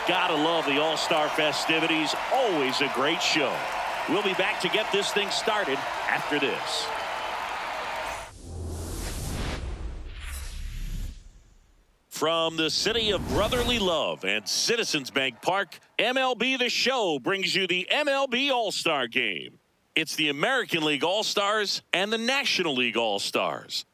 Gotta love the All-Star festivities. Always a great show. We'll be back to get this thing started after this. From the city of brotherly love and Citizens Bank Park, MLB The Show brings you the MLB All-Star Game. It's the American League All-Stars and the National League All-Stars.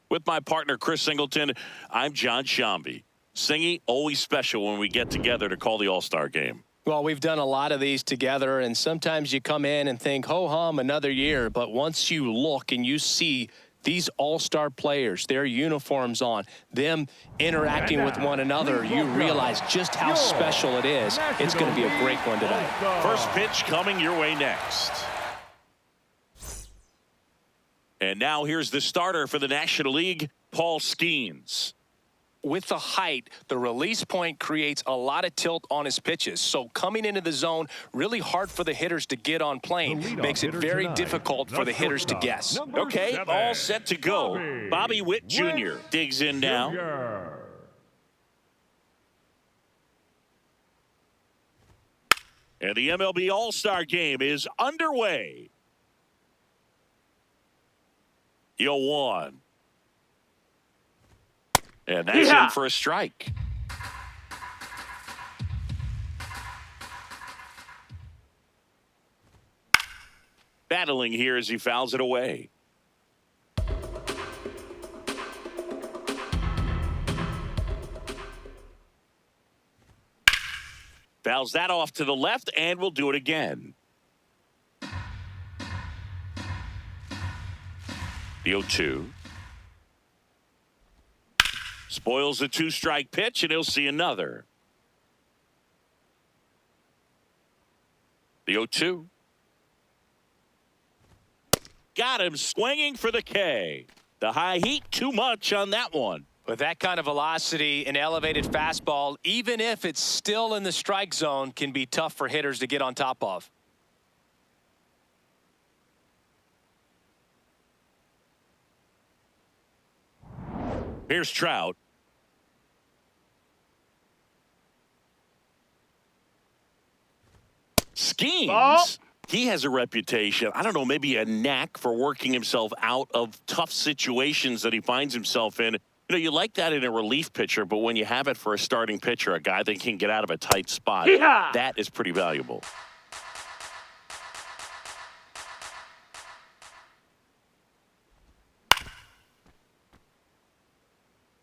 With my partner, Chris Singleton, I'm John Shambi. Singy, always special when we get together to call the All-Star Game. Well, we've done a lot of these together, and sometimes you come in and think, ho-hum, another year. But once you look and you see these all-star players, their uniforms on, them interacting with one another, you realize just how special it is. It's going to be a great one tonight. First pitch coming your way next. And now here's the starter for the National League, Paul Skenes. With the height, the release point creates a lot of tilt on his pitches. So coming into the zone, really hard for the hitters to get on plane. Makes it very difficult for the hitters to guess. Okay, all set to go. Bobby Witt Jr. digs in now. And the MLB All-Star Game is underway. The 0-1. And that's in for a strike. Battling here as he fouls it away. Fouls that off to the left, and we'll do it again. The 0-2. Spoils the two-strike pitch, and he'll see another. The 0-2. Got him swinging for the K. The high heat, too much on that one. With that kind of velocity, an elevated fastball, even if it's still in the strike zone, can be tough for hitters to get on top of. Here's Trout. Skenes, he has a reputation, I don't know, maybe a knack for working himself out of tough situations that he finds himself in. You know, you like that in a relief pitcher, but when you have it for a starting pitcher, a guy that can get out of a tight spot, that is pretty valuable.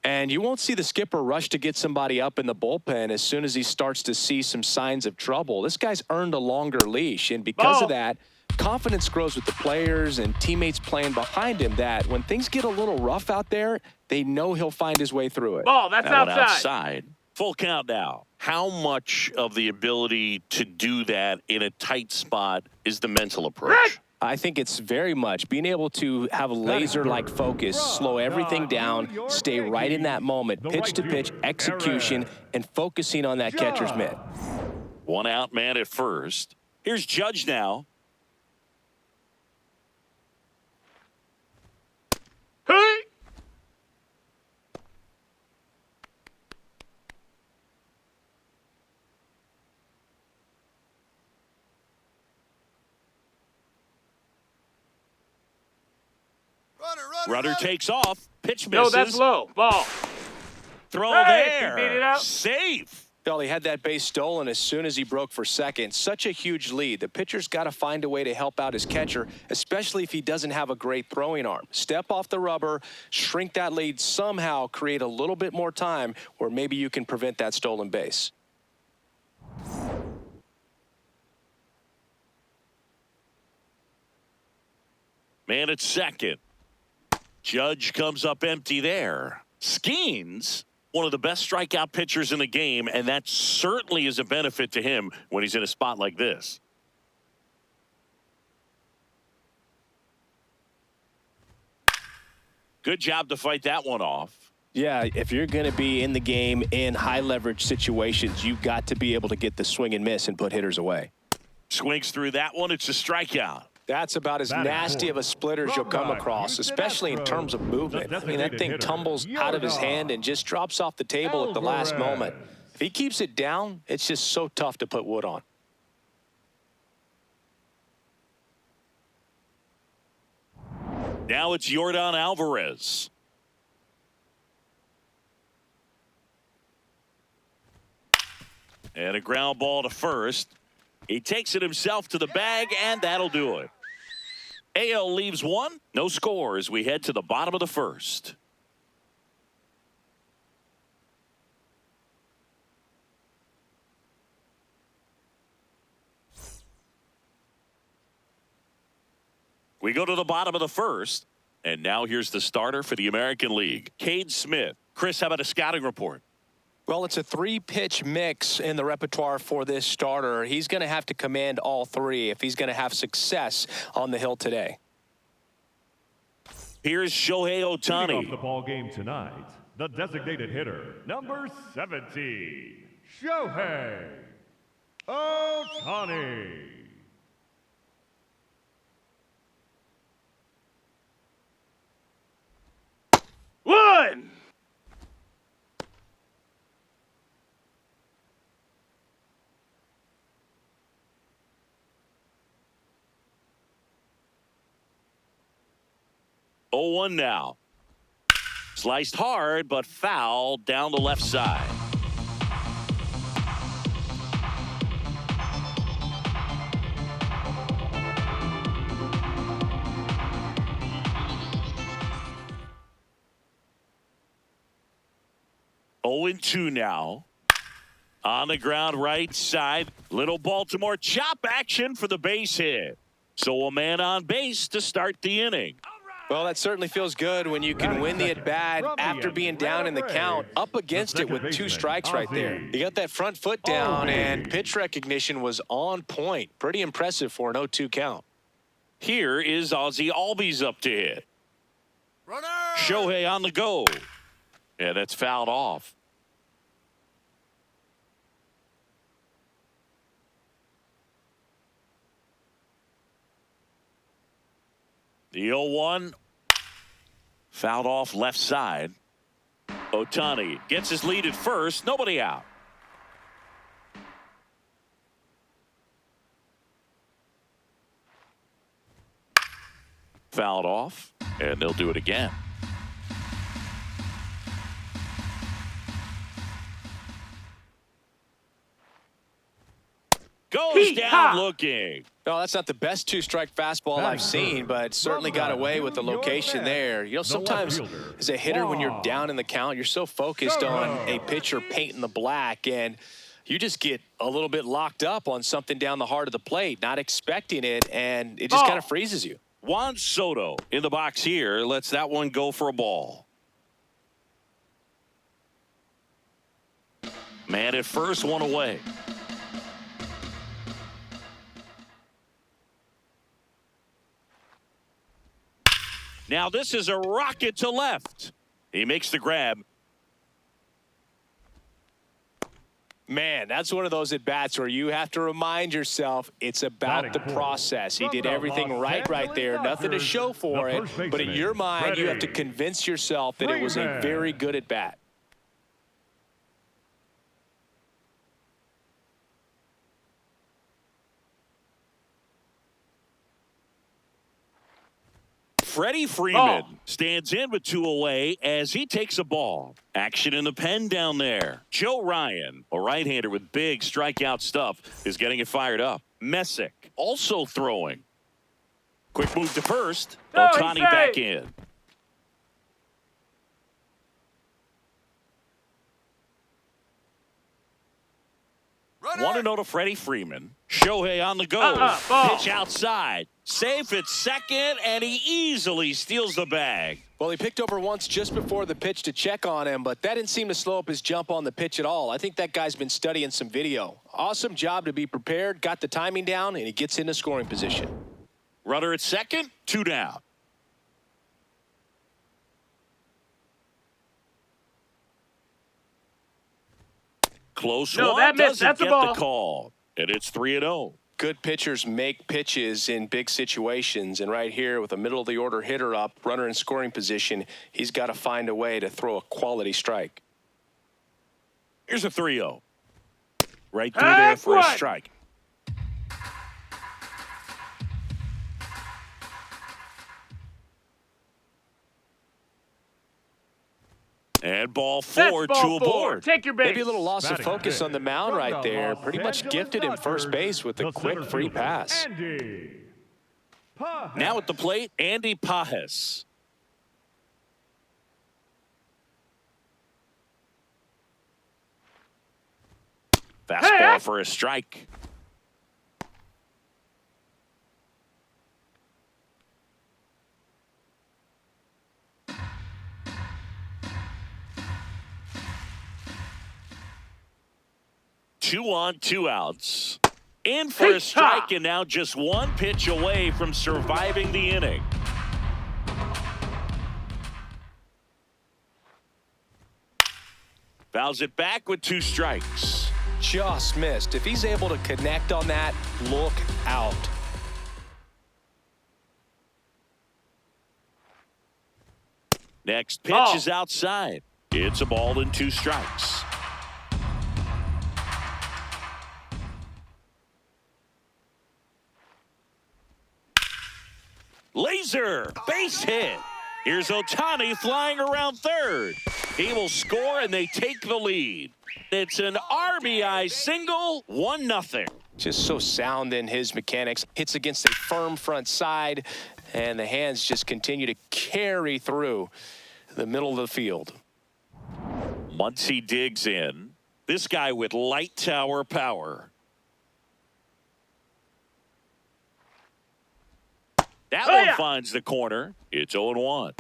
And you won't see the skipper rush to get somebody up in the bullpen as soon as he starts to see some signs of trouble. This guy's earned a longer leash, and because of that, confidence grows with the players and teammates playing behind him that when things get a little rough out there, they know he'll find his way through it. Ball, that's that outside. Full count now. How much of the ability to do that in a tight spot is the mental approach? I think it's very much being able to have a laser-like focus, slow everything down, stay right in that moment, pitch-to-pitch execution, and focusing on that catcher's mitt. One out man at first. Here's Judge now. Hey! Runner takes off. Pitch misses. No, that's low. Ball. Throw Hey, he beat it there. out. Safe. Well, he had that base stolen as soon as he broke for second. Such a huge lead. The pitcher's got to find a way to help out his catcher, especially if he doesn't have a great throwing arm. Step off the rubber, shrink that lead, somehow create a little bit more time where maybe you can prevent that stolen base. Man at second. Judge comes up empty there. Skenes, one of the best strikeout pitchers in the game, and that certainly is a benefit to him when he's in a spot like this. Good job to fight that one off. Yeah, if you're going to be in the game in high leverage situations, you've got to be able to get the swing and miss and put hitters away. Swings through that one. It's a strikeout. That's about as nasty of a splitter as you'll come across, especially in terms of movement. I mean, that thing tumbles out of his hand and just drops off the table at the last moment. If he keeps it down, it's just so tough to put wood on. Now it's Yordan Alvarez. And a ground ball to first. He takes it himself to the bag, and that'll do it. AL leaves one. No score as we head to the bottom of the first. We go to the bottom of the first, and now here's the starter for the American League, Cade Smith. Chris, how about a scouting report? Well, it's a three-pitch mix in the repertoire for this starter. He's going to have to command all three if he's going to have success on the hill today. Here's Shohei Ohtani. Leading off the ball game tonight, the designated hitter, number 17, Shohei Ohtani. One. Oh, 1 now. Sliced hard, but foul down the left side. Oh, 2 now. On the ground right side. Little Baltimore chop action for the base hit. So a man on base to start the inning. Well, that certainly feels good when you can win the at-bat after being down in the count, up against it with 2 strikes right there. You got that front foot down, and pitch recognition was on point. Pretty impressive for an 0-2 count. Here is Ozzie Albies up to hit. Shohei on the go. Yeah, that's fouled off. The 0-1. Fouled off left side. Ohtani gets his lead at first. Nobody out. Fouled off, and they'll do it again. Goes down looking. No, that's not the best 2-strike fastball I've seen, but certainly got away with the location there. You know, sometimes as a hitter, when you're down in the count, you're so focused on a pitcher painting the black, and you just get a little bit locked up on something down the heart of the plate, not expecting it, and it just kind of freezes you. Juan Soto in the box here lets that one go for a ball. Man at first, one away. Now this is a rocket to left. He makes the grab. Man, that's one of those at-bats where you have to remind yourself it's about the process. He did everything right there. Nothing to show for it. But in your mind, you have to convince yourself that it was a very good at-bat. Freddie Freeman stands in with 2 away as he takes a ball. Action in the pen down there. Joe Ryan, a right-hander with big strikeout stuff, is getting it fired up. Messick also throwing. Quick move to first. Ohtani back in. Runner. 1-0 to Freddie Freeman. Shohei on the go. Pitch outside. Safe at second, and he easily steals the bag. Well, he picked over once just before the pitch to check on him, but that didn't seem to slow up his jump on the pitch at all. I think that guy's been studying some video. Awesome job to be prepared, got the timing down, and he gets into scoring position. Runner at second, 2 down. Close one. That missed. Doesn't That's a get ball. the call. And it's 3-0. Good pitchers make pitches in big situations, and right here with a middle-of-the-order hitter up, runner in scoring position, he's got to find a way to throw a quality strike. Here's a 3-0. Right through there for a strike. And ball 4, two aboard. Take your base. Maybe a little loss of focus on the mound right there. Pretty much gifted him first base with a quick free pass. Now at the plate, Andy Pajes. Fastball for a strike. Two on, 2 outs. In for a strike, and now just one pitch away from surviving the inning. Fouls it back with 2 strikes. Just missed. If he's able to connect on that, look out. Next pitch is outside. It's a ball and 2 strikes. Laser, base hit. Here's Ohtani flying around third. He will score, and they take the lead. It's an RBI single, 1-0. Just so sound in his mechanics. Hits against a firm front side, and the hands just continue to carry through the middle of the field. Muncy digs in. This guy with light tower power. That one finds the corner. It's 0-1.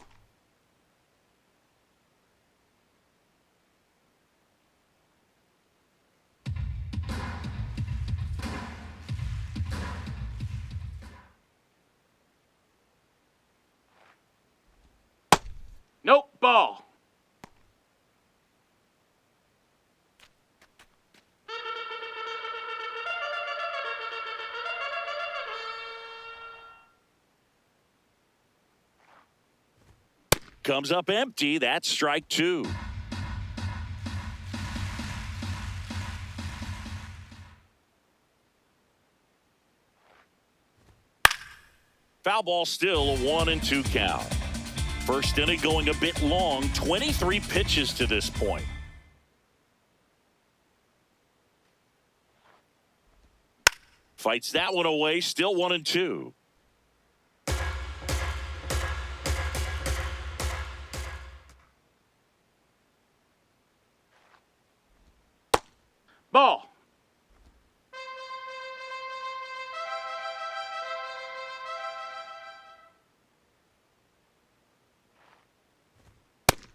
Nope, ball. Comes up empty. That's strike 2. Foul ball, still a 1-2 count. First inning going a bit long, 23 pitches to this point. Fights that one away, still 1-2. Ball.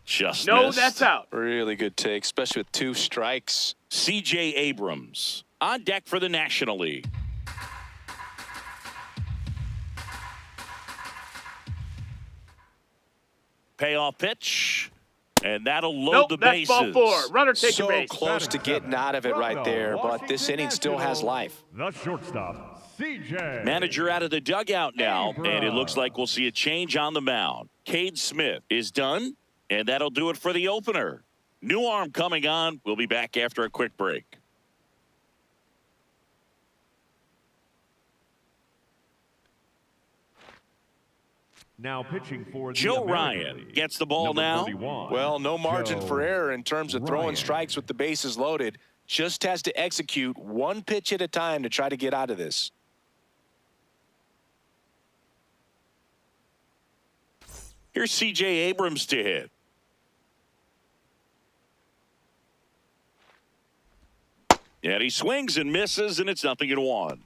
Just No, missed. that's out. Really good take, especially with 2 strikes. C.J. Abrams on deck for the National League. Payoff pitch, and that'll load the bases. That's ball 4. Runner take your So base. close to getting out of it right there, but this inning still has life. The shortstop, CJ. Manager out of the dugout now, and it looks like we'll see a change on the mound. Cade Smith is done, and that'll do it for the opener. New arm coming on. We'll be back after a quick break. Now pitching for the Joe American Ryan League. gets the ball Number now. 41, Well, no margin for error in terms of throwing Ryan. strikes with the bases loaded. Just has to execute one pitch at a time to try to get out of this. Here's C.J. Abrams to hit. And he swings and misses, and it's 0-1.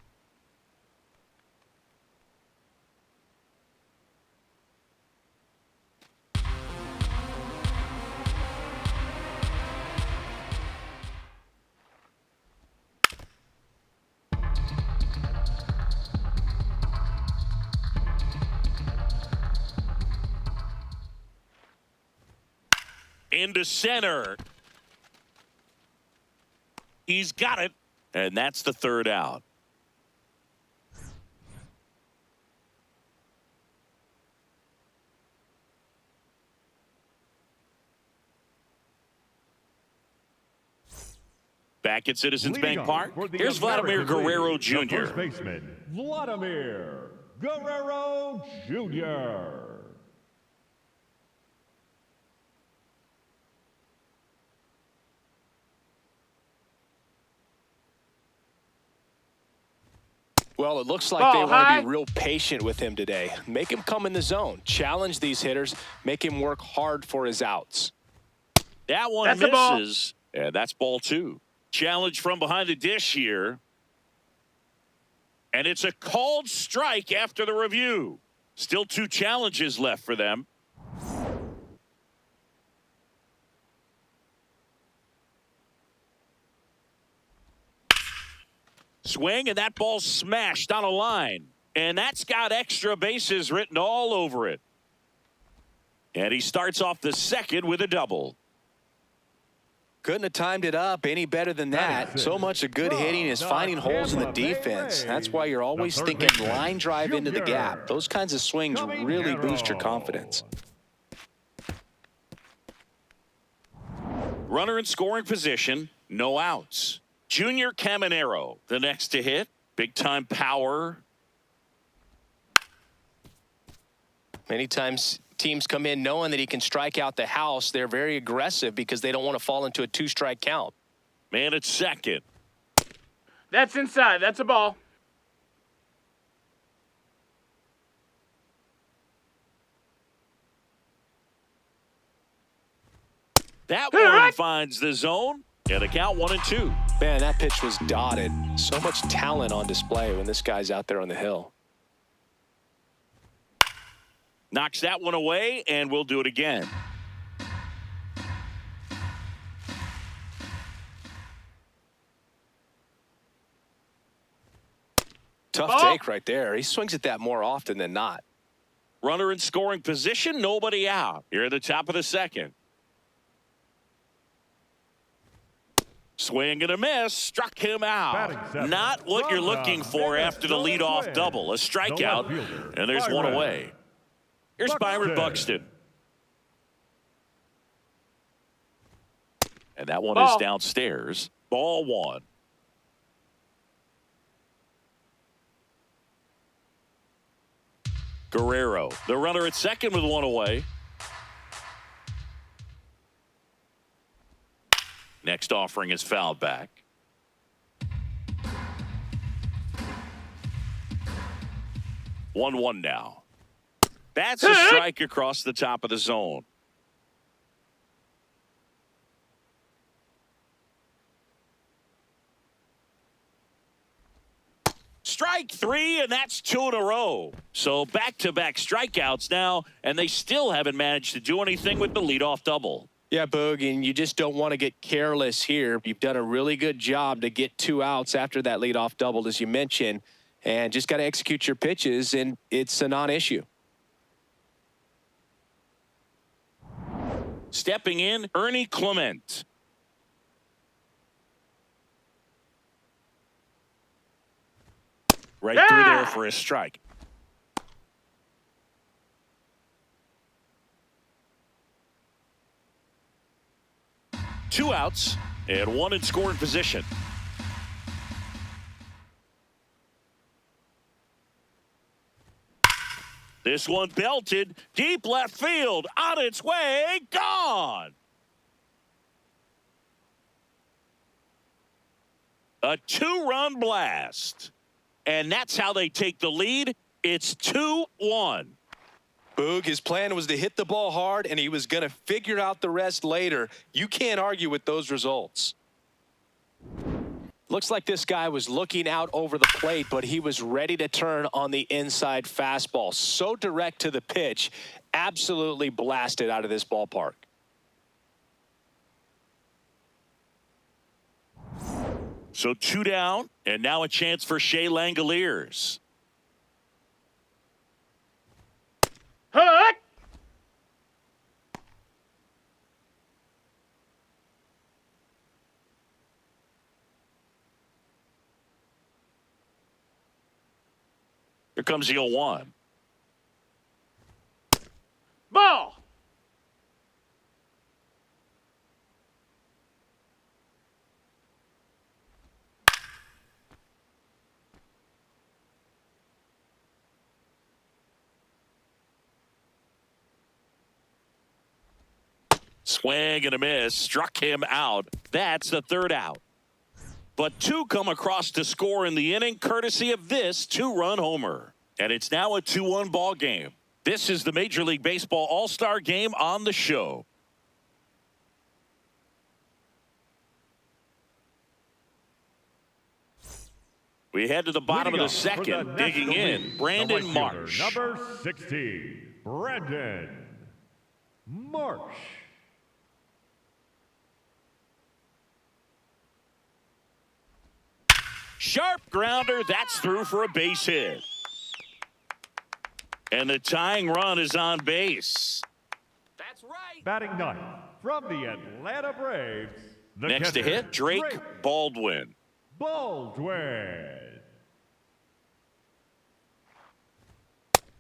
Into center. He's got it, and that's the 3rd out. Back at Citizens Leading Bank off Park, for the here's Vladimir American Guerrero League, Jr. the first baseman, Vladimir Guerrero Jr. Well, it looks like they want to be real patient with him today. Make him come in the zone. Challenge these hitters. Make him work hard for his outs. That one misses. And that's ball 2. Challenge from behind the dish here. And it's a called strike after the review. Still 2 challenges left for them. Swing, and that ball smashed on a line. And that's got extra bases written all over it. And he starts off the second with a double. Couldn't have timed it up any better than that. So much of good hitting is finding holes in the defense. That's why you're always thinking line drive into the gap. Those kinds of swings really boost your confidence. Runner in scoring position, no outs. Junior Caminero, the next to hit. Big time power. Many times teams come in knowing that he can strike out the house. They're very aggressive because they don't want to fall into a 2-strike count. Man at second. That's inside. That's a ball. That one finds the zone. And a count 1-2. Man, that pitch was dotted. So much talent on display when this guy's out there on the hill. Knocks that one away, and we'll do it again. Tough take right there. He swings at that more often than not. Runner in scoring position, nobody out. Here at the top of the second. Swing and a miss, struck him out. Not what you're looking for after the leadoff double. A strikeout, and there's one away. Here's Byron Buxton. And that one is downstairs. Ball 1. Guerrero, the runner at second with one away. Next offering is fouled back. One now. That's a strike across the top of the zone. Strike 3, and that's 2 in a row. So back-to-back strikeouts now, and they still haven't managed to do anything with the leadoff double. Yeah, Boog, and you just don't want to get careless here. You've done a really good job to get 2 outs after that leadoff double, as you mentioned, and just got to execute your pitches, and it's a non-issue. Stepping in, Ernie Clement. Right through there for a strike. Two outs and one in scoring position. This one belted deep left field, on its way, gone. A 2-run blast. And that's how they take the lead. It's 2-1. Boog, his plan was to hit the ball hard, and he was going to figure out the rest later. You can't argue with those results. Looks like this guy was looking out over the plate, but he was ready to turn on the inside fastball. So direct to the pitch, absolutely blasted out of this ballpark. So 2 down, and now a chance for Shea Langoliers. Here comes the 0-1. Ball. Swing and a miss. Struck him out. That's the third out. But two come across to score in the inning, courtesy of this two-run homer. And it's now a 2-1 ball game. This is the Major League Baseball All-Star Game on the show. We head to the bottom of the second, digging in, Brandon Marsh. Number 16, Brandon Marsh. Sharp grounder, that's through for a base hit. And the tying run is on base. That's right. Batting ninth from the Atlanta Braves. The Next to catcher, hit, Drake Baldwin. Baldwin.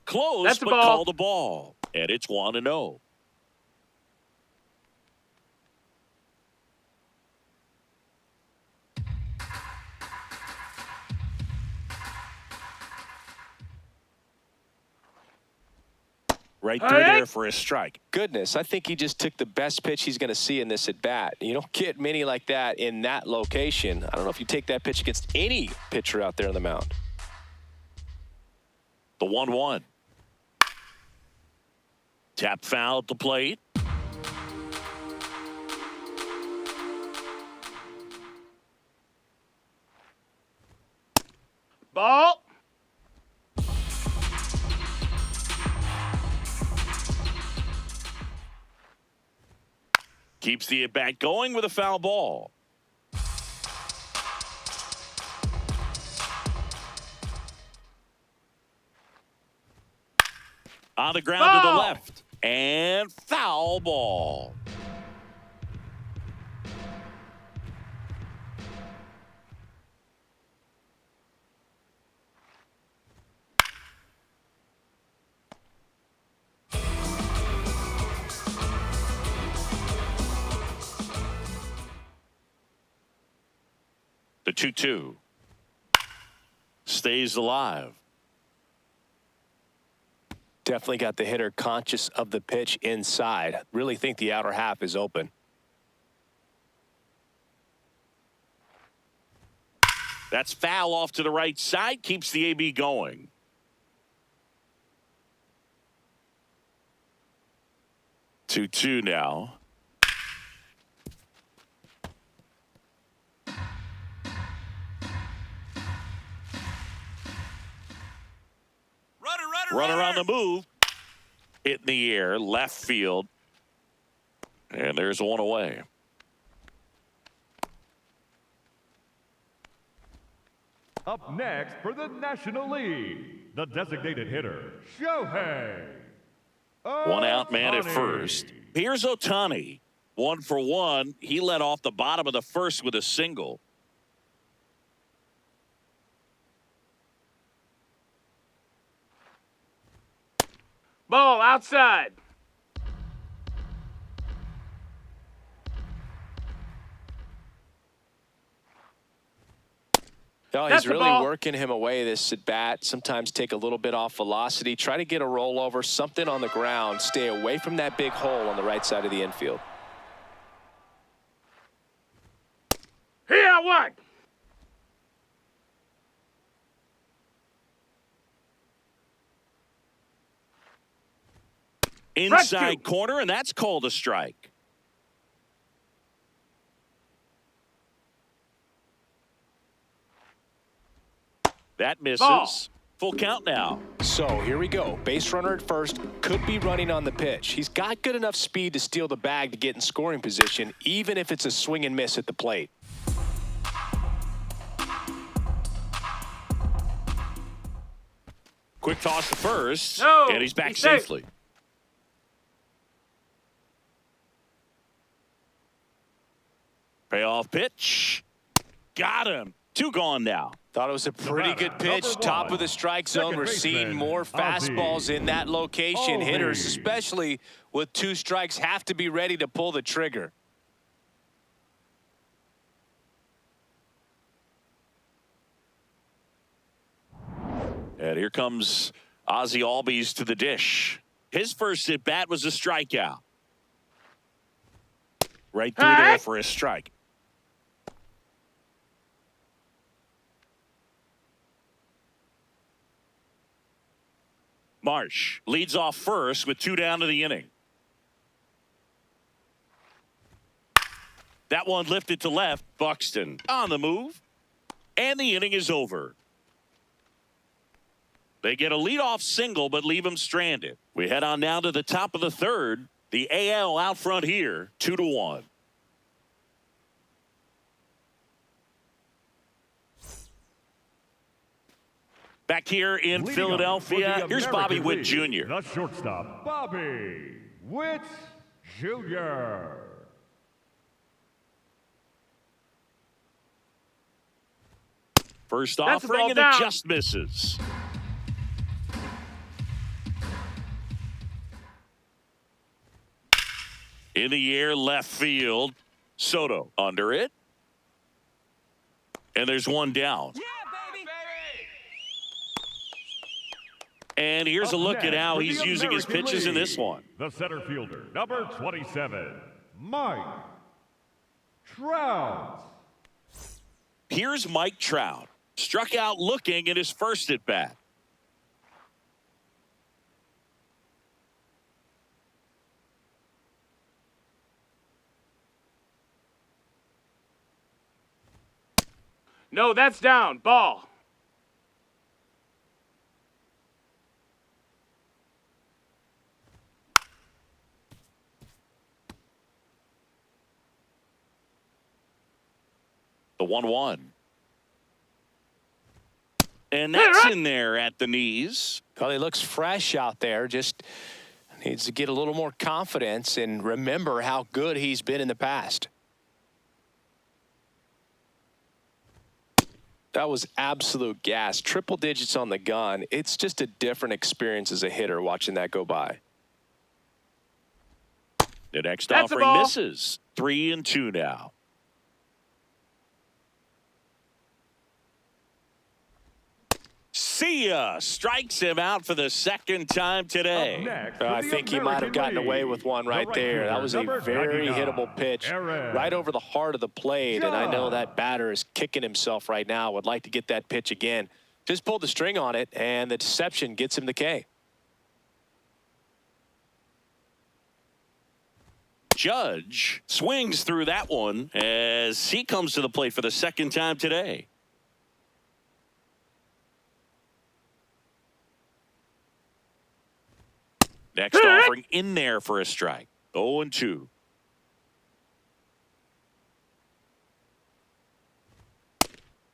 Close, That's a but ball. called a ball. And it's 1-0. Right through there for a strike. Goodness, I think he just took the best pitch he's going to see in this at-bat. You don't get many like that in that location. I don't know if you take that pitch against any pitcher out there on the mound. The 1-1. Tap foul at the plate. Ball. Keeps the at-bat going with a foul ball. On the ground to the left. And foul ball. The 2-2 stays alive. Definitely got the hitter conscious of the pitch inside. Really think the outer half is open. That's foul off to the right side. Keeps the AB going. Two now. Runner on the move. Hit in the air, left field. And there's one away. Up next for the National League, the designated hitter, Shohei. One out man at Ohtani. first. Here's Ohtani. 1 for 1. He led off the bottom of the first with a single. Ball outside. No, That's he's the really ball. working him away this at bat. Sometimes take a little bit off velocity. Try to get a rollover, something on the ground. Stay away from that big hole on the right side of the infield. Here, what? Inside corner, and that's called a strike. That misses. Ball. Full count now. So here we go. Base runner at first, could be running on the pitch. He's got good enough speed to steal the bag to get in scoring position, even if it's a swing and miss at the plate. Quick toss to first, No, and he's back he's safe. safely. Payoff pitch. Got him. 2 gone now. Thought it was a pretty good pitch. Number Top one, of the strike zone. second We're seeing baseman, more fastballs Ozzie. in that location. Hitters, Ozzie. especially with 2 strikes, have to be ready to pull the trigger. And here comes Ozzie Albies to the dish. His first at bat was a strikeout. Right through there for a strike. Marsh leads off first with 2 down to the inning. That one lifted to left. Buxton on the move. And the inning is over. They get a leadoff single, but leave him stranded. We head on now to the top of the third. The AL out front here, 2-1. Back here in Leading Philadelphia, the here's Bobby American Witt League, Jr. The shortstop, Bobby Witt Jr. First That's a offering, ball and it down. just misses. In the air, left field. Soto under it. And there's one down. And here's a look at how For he's the using his American pitches in this League, one. The center fielder, number 27, Mike Trout. Here's Mike Trout. Struck out looking at his first at bat. No, that's down. Ball. The 1-1. And that's in there at the knees. Well, he looks fresh out there. Just needs to get a little more confidence and remember how good he's been in the past. That was absolute gas. Triple digits on the gun. It's just a different experience as a hitter watching that go by. The next That's a offering ball. misses. 3-2 now. See ya. Strikes him out for the second time today. Up next, for I the think he might have American gotten away League, with one the right there. That fielder, was a number very 99, hittable pitch Aaron right over the heart of the plate. And I know Judge. that batter is kicking himself right now. Would like to get that pitch again. Just pulled the string on it, and the deception gets him the K. Judge swings through that one as he comes to the plate for the second time today. Next offering in there for a strike. 0-2.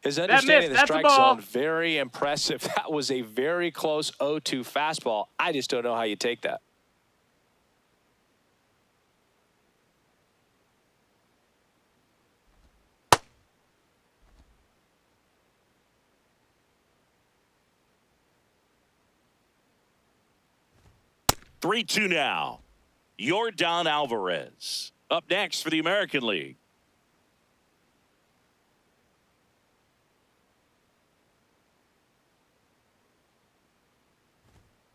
His understanding of the That's a strike ball. zone, very impressive. That was a very close 0-2 fastball. I just don't know how you take that. Three, 2 now. Yordan Alvarez up next for the American League.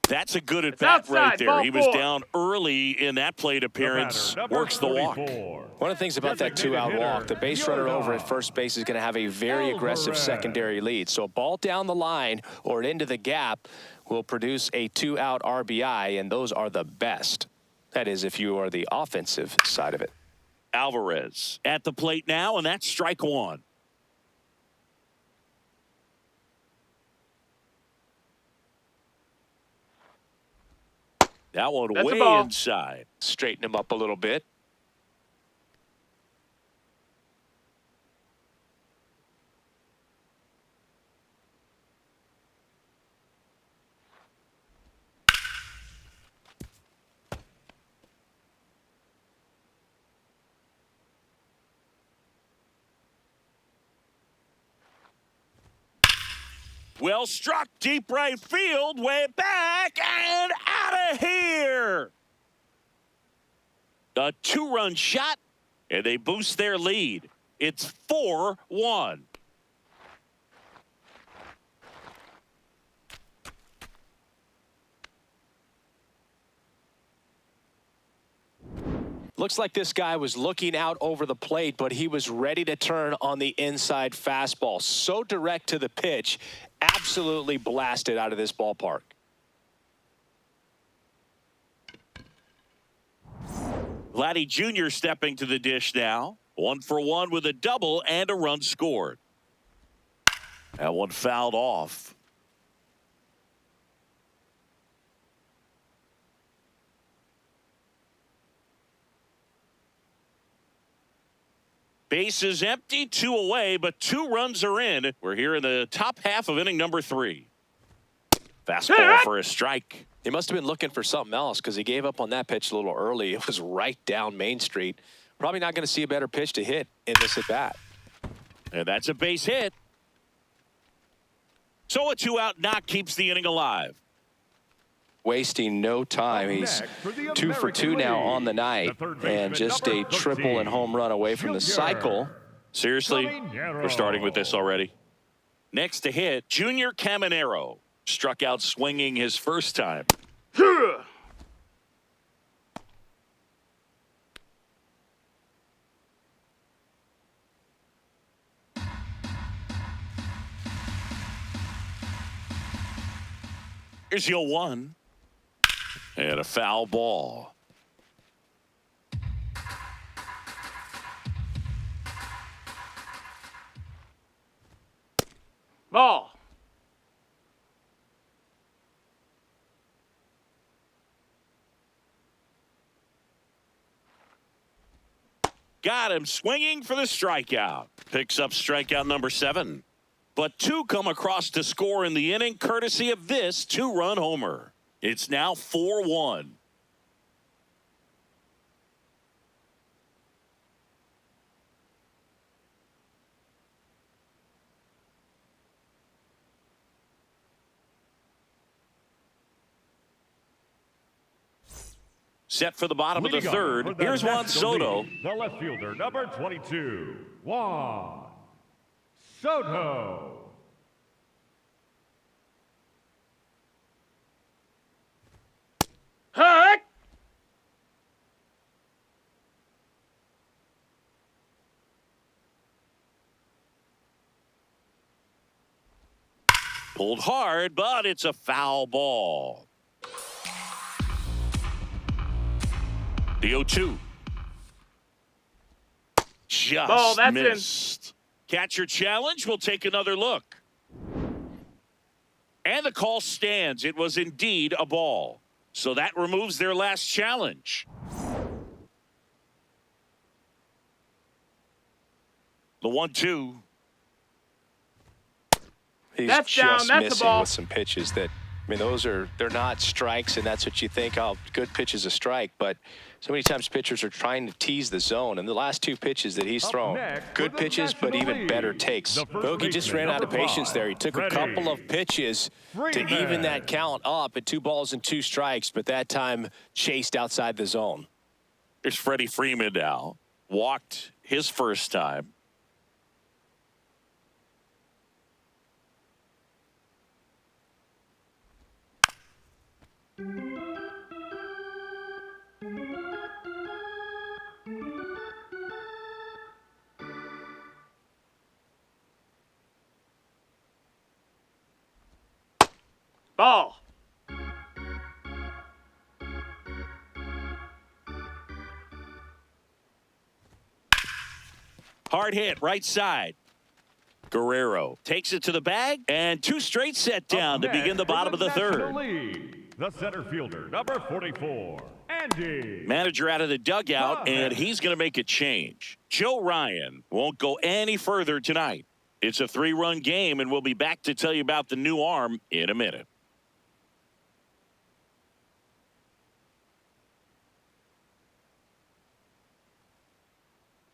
That's a good at bat right outside, there. ball He was 4. down early in that plate appearance. Number Works the walk. 34. One of the things about that Designated two-out hitter, walk, the base runner over at first base is going to have a very aggressive Alvarez. secondary lead. So a ball down the line or into the gap will produce a two-out RBI, and those are the best. That is, if you are the offensive side of it. Alvarez at the plate now, and that's strike one. That one That's a way ball. inside. Straighten him up a little bit. Well struck, deep right field, way back and out of here. A two-run shot, and they boost their lead. It's 4-1. Looks like this guy was looking out over the plate, but he was ready to turn on the inside fastball. So direct to the pitch, absolutely blasted out of this ballpark. Vladdy Jr. stepping to the dish now. 1 for 1 with a double and a run scored. That one fouled off. Base is empty, 2 away, but 2 runs are in. We're here in the top half of inning number 3. Fastball for a strike. He must have been looking for something else because he gave up on that pitch a little early. It was right down Main Street. Probably not going to see a better pitch to hit in this at bat. And that's a base hit. So a 2-out knock keeps the inning alive. Wasting no time. He's 2 for 2 now on the night, and just a triple and home run away from the cycle. Seriously, we're starting with this already. Next to hit, Junior Caminero struck out swinging his first time. Here's the 0-1. And a foul ball. Ball. Got him swinging for the strikeout. Picks up strikeout number 7. But 2 come across to score in the inning, courtesy of this 2-run homer. It's now 4-1. Set for the bottom of the third. Here's Juan Soto. The left fielder, number 22, Juan Soto. Heck! Pulled hard, but it's a foul ball. The 0-2. Just Ball, that's missed. Catcher challenge. We'll take another look. And the call stands. It was indeed a ball. So that removes their last challenge. The 1-2. He's that's just down. That's missing a ball. with some pitches that, I mean, they're not strikes, and that's what you think, oh, good pitch is a strike. But so many times pitchers are trying to tease the zone, and the last 2 pitches that he's thrown, good pitches, but even better takes. Bogey just ran out of patience there. He took a couple of pitches to even that count up at 2 balls and 2 strikes, but that time chased outside the zone. Here's Freddie Freeman now. Walked his first time. Ball. Hard hit, right side. Guerrero takes it to the bag, and 2 straight set down to begin the bottom of the third. The center fielder, number 44, Andy. Manager out of the dugout, and he's going to make a change. Joe Ryan won't go any further tonight. It's a 3-run game, and we'll be back to tell you about the new arm in a minute.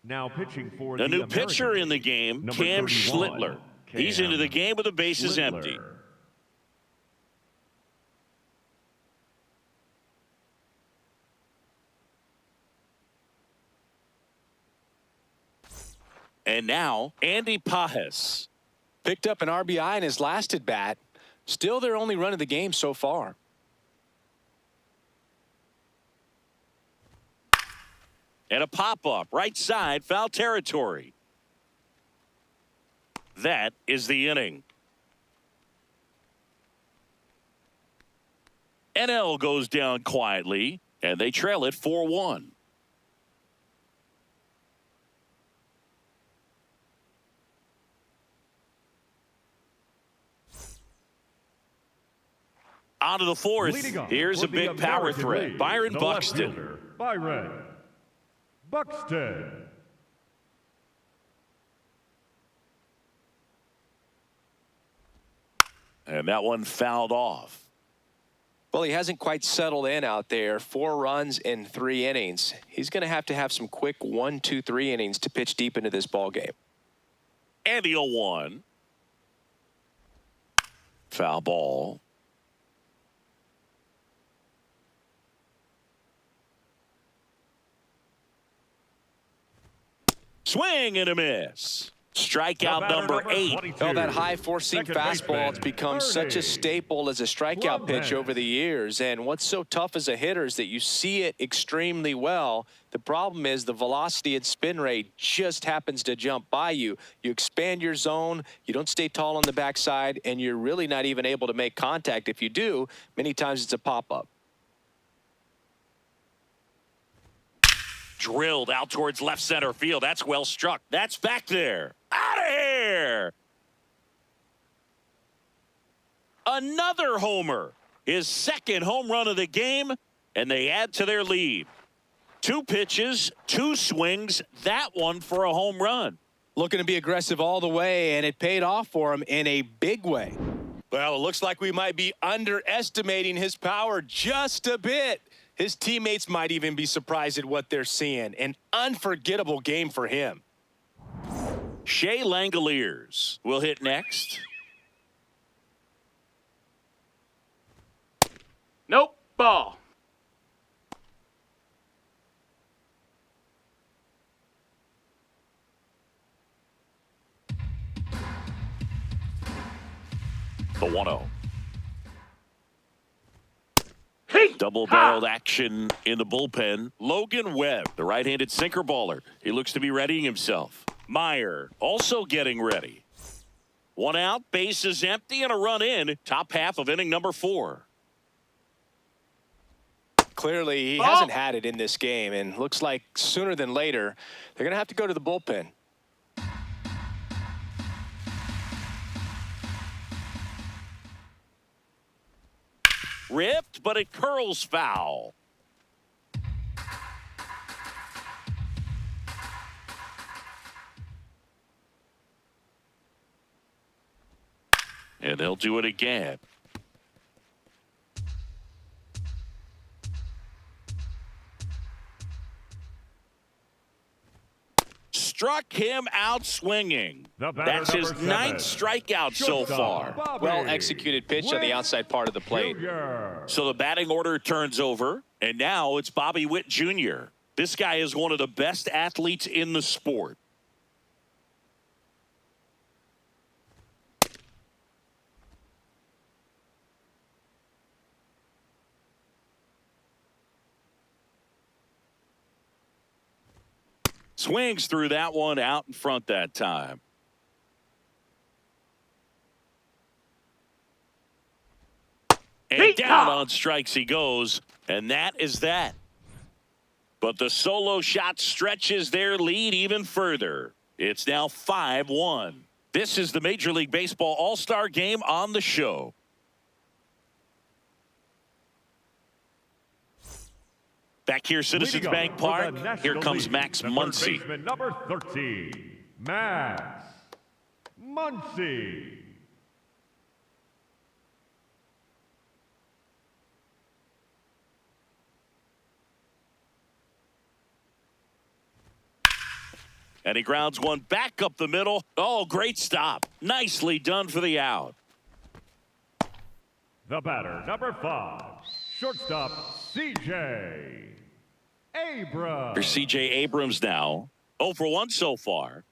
Now pitching for The new American pitcher in the game, number Cam 31, Schlittler. He's into the game with the bases empty. Schlittler. And now, Andy Pajes. Picked up an RBI in his last at bat. Still their only run of the game so far. And a pop-up, right side, foul territory. That is the inning. NL goes down quietly, and they trail it 4-1. On to the fourth. Here's a big power threat. Byron Buxton. Byron Buxton. And that one fouled off. Well, he hasn't quite settled in out there. 4 runs in 3 innings. He's going to have some quick 1, 2, 3 innings to pitch deep into this ball game. And the 0-1. Foul ball. Swing and a miss. Strikeout number 8. Oh, that high four-seam fastball has become such a staple as a strikeout pitch over the years. And what's so tough as a hitter is that you see it extremely well. The problem is the velocity and spin rate just happens to jump by you. You expand your zone, you don't stay tall on the backside, and you're really not even able to make contact. If you do, many times it's a pop-up. Drilled out towards left center field. That's well struck. That's back there. Out of here. Another homer. His second home run of the game, and they add to their lead. 2 pitches, 2 swings, that one for a home run. Looking to be aggressive all the way, and it paid off for him in a big way. Well, it looks like we might be underestimating his power just a bit. His teammates might even be surprised at what they're seeing. An unforgettable game for him. Shea Langoliers will hit next. Nope. Ball. The 1-0. Double-barreled action in the bullpen. Logan Webb, the right-handed sinker baller. He looks to be readying himself. Meyer also getting ready. 1 out, bases empty, and a run in. Top half of inning number 4. Clearly, he hasn't had it in this game, and looks like sooner than later, they're going to have to go to the bullpen. Ripped, but it curls foul. And they'll do it again. Struck him out swinging. That's his 9th strikeout so far. Well-executed pitch on the outside part of the plate. So the batting order turns over, and now it's Bobby Witt Jr. This guy is one of the best athletes in the sport. Swings through that one, out in front that time. And down on strikes he goes, and that is that. But the solo shot stretches their lead even further. It's now 5-1. This is the Major League Baseball All-Star Game on the show. Back here, Citizens Bank Park. Here comes Max Muncy. Number 13, Max Muncy. And he grounds one back up the middle. Oh, great stop. Nicely done for the out. The batter, number 5, shortstop C.J. Abrams. Here's C.J. Abrams now. 0 for 1 so far.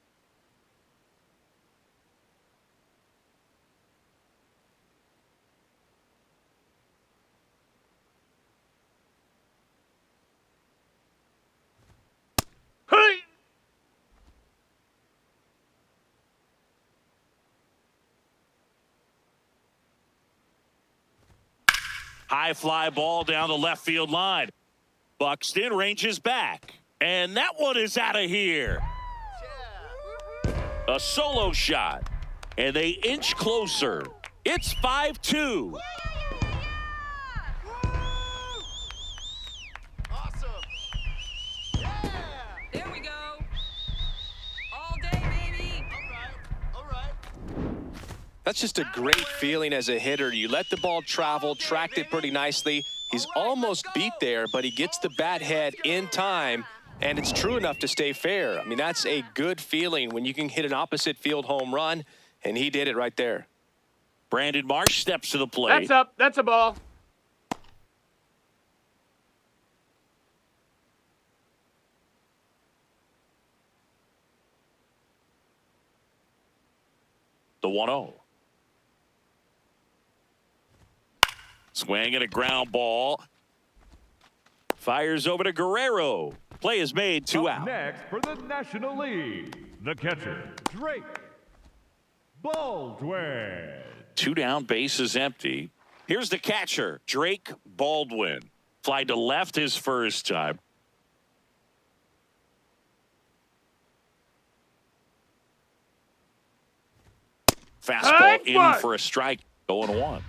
High fly ball down the left field line. Buxton ranges back. And that one is out of here. A solo shot. And they inch closer. It's 5-2. Awesome. Yeah. There we go. All day, baby. All right. That's just a great feeling as a hitter. You let the ball travel, tracked it pretty nicely. He's almost beat there, but he gets the bat head in time, and it's true enough to stay fair. I mean, that's a good feeling when you can hit an opposite field home run, and he did it right there. Brandon Marsh steps to the plate. That's up. That's a ball. The 1-0. Swing and a ground ball. Fires over to Guerrero. Play is made, 2 out. Next for the National League, the catcher, Drake Baldwin. 2 down, base is empty. Here's the catcher, Drake Baldwin. Fly to left his first time. Fastball in for a strike, 0-1.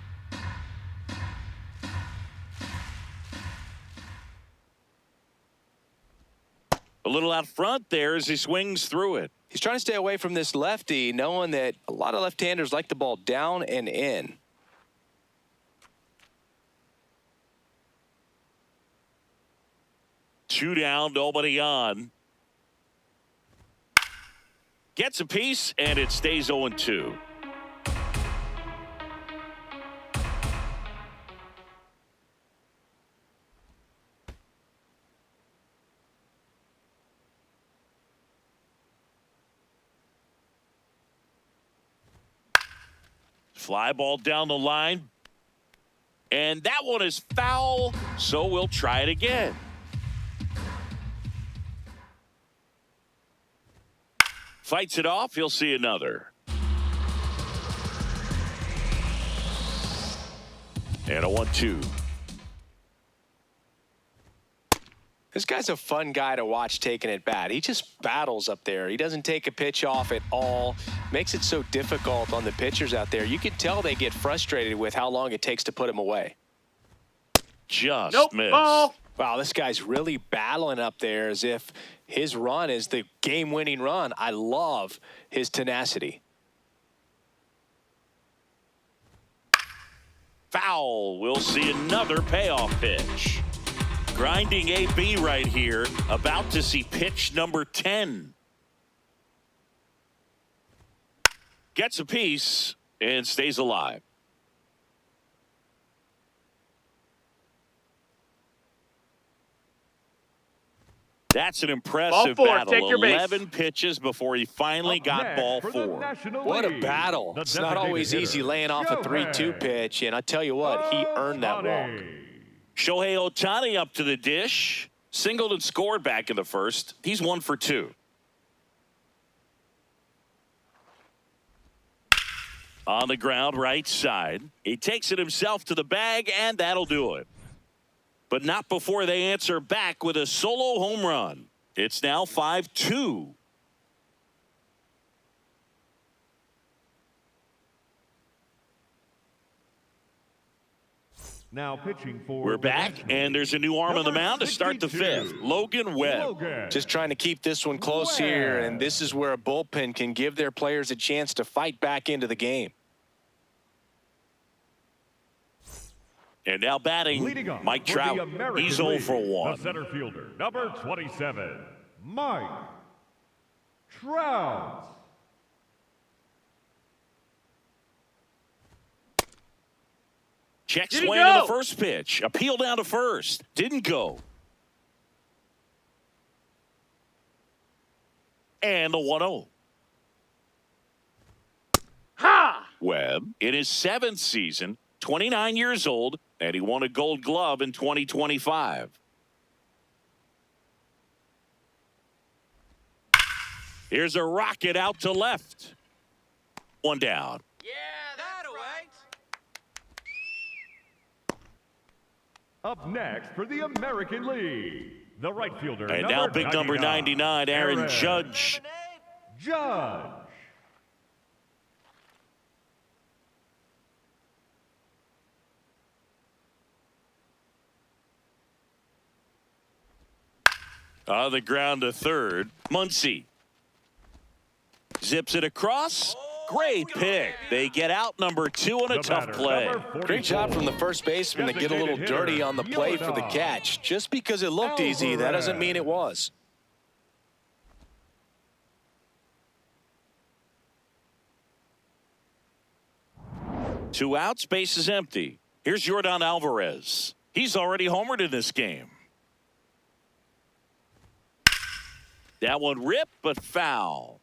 A little out front there as he swings through it. He's trying to stay away from this lefty, knowing that a lot of left-handers like the ball down and in. Two down, nobody on. Gets a piece, and it stays 0-2. Fly ball down the line. And that one is foul, so we'll try it again. Fights it off, he'll see another. And a 1-2. This guy's a fun guy to watch taking it bat. He just battles up there. He doesn't take a pitch off at all. Makes it so difficult on the pitchers out there. You can tell they get frustrated with how long it takes to put him away. Just missed. Ball. Wow, this guy's really battling up there as if his run is the game-winning run. I love his tenacity. Foul. We'll see another payoff pitch. Grinding AB right here. About to see pitch number 10. Gets a piece and stays alive. That's an impressive Ball 4, battle. take your base. 11 pitches before he finally got ball 4. What a battle. It's not always easy laying off a 3-2 pitch, and I tell you what, he earned that walk. Shohei Ohtani up to the dish. Singled and scored back in the first. He's 1 for 2. On the ground, right side. He takes it himself to the bag, and that'll do it. But not before they answer back with a solo home run. It's now 5-2. Now pitching for We're back, and there's a new arm on the mound to start the 5th. Logan Webb. Just trying to keep this one close here, and this is where a bullpen can give their players a chance to fight back into the game. And now batting, Mike Trout. He's 0 for 1. The center fielder, number 27, Mike Trout. Check swing on the first pitch. Appeal down to first. Didn't go. And the 1-0. Ha! Webb, in his 7th season, 29 years old, and he won a Gold Glove in 2025. Here's a rocket out to left. 1 down. Yeah, that's right. Up next for the American League, the right fielder. And now big number 99, Aaron Judge. Judge. On the ground to third, Muncy. Zips it across. Great pick. They get out number 2 on a tough play. Great job from the first baseman to get a little dirty on the play for the catch. Just because it looked easy, that doesn't mean it was. Two outs, base is empty. Here's Yordan Alvarez. He's already homered in this game. That one ripped, but foul.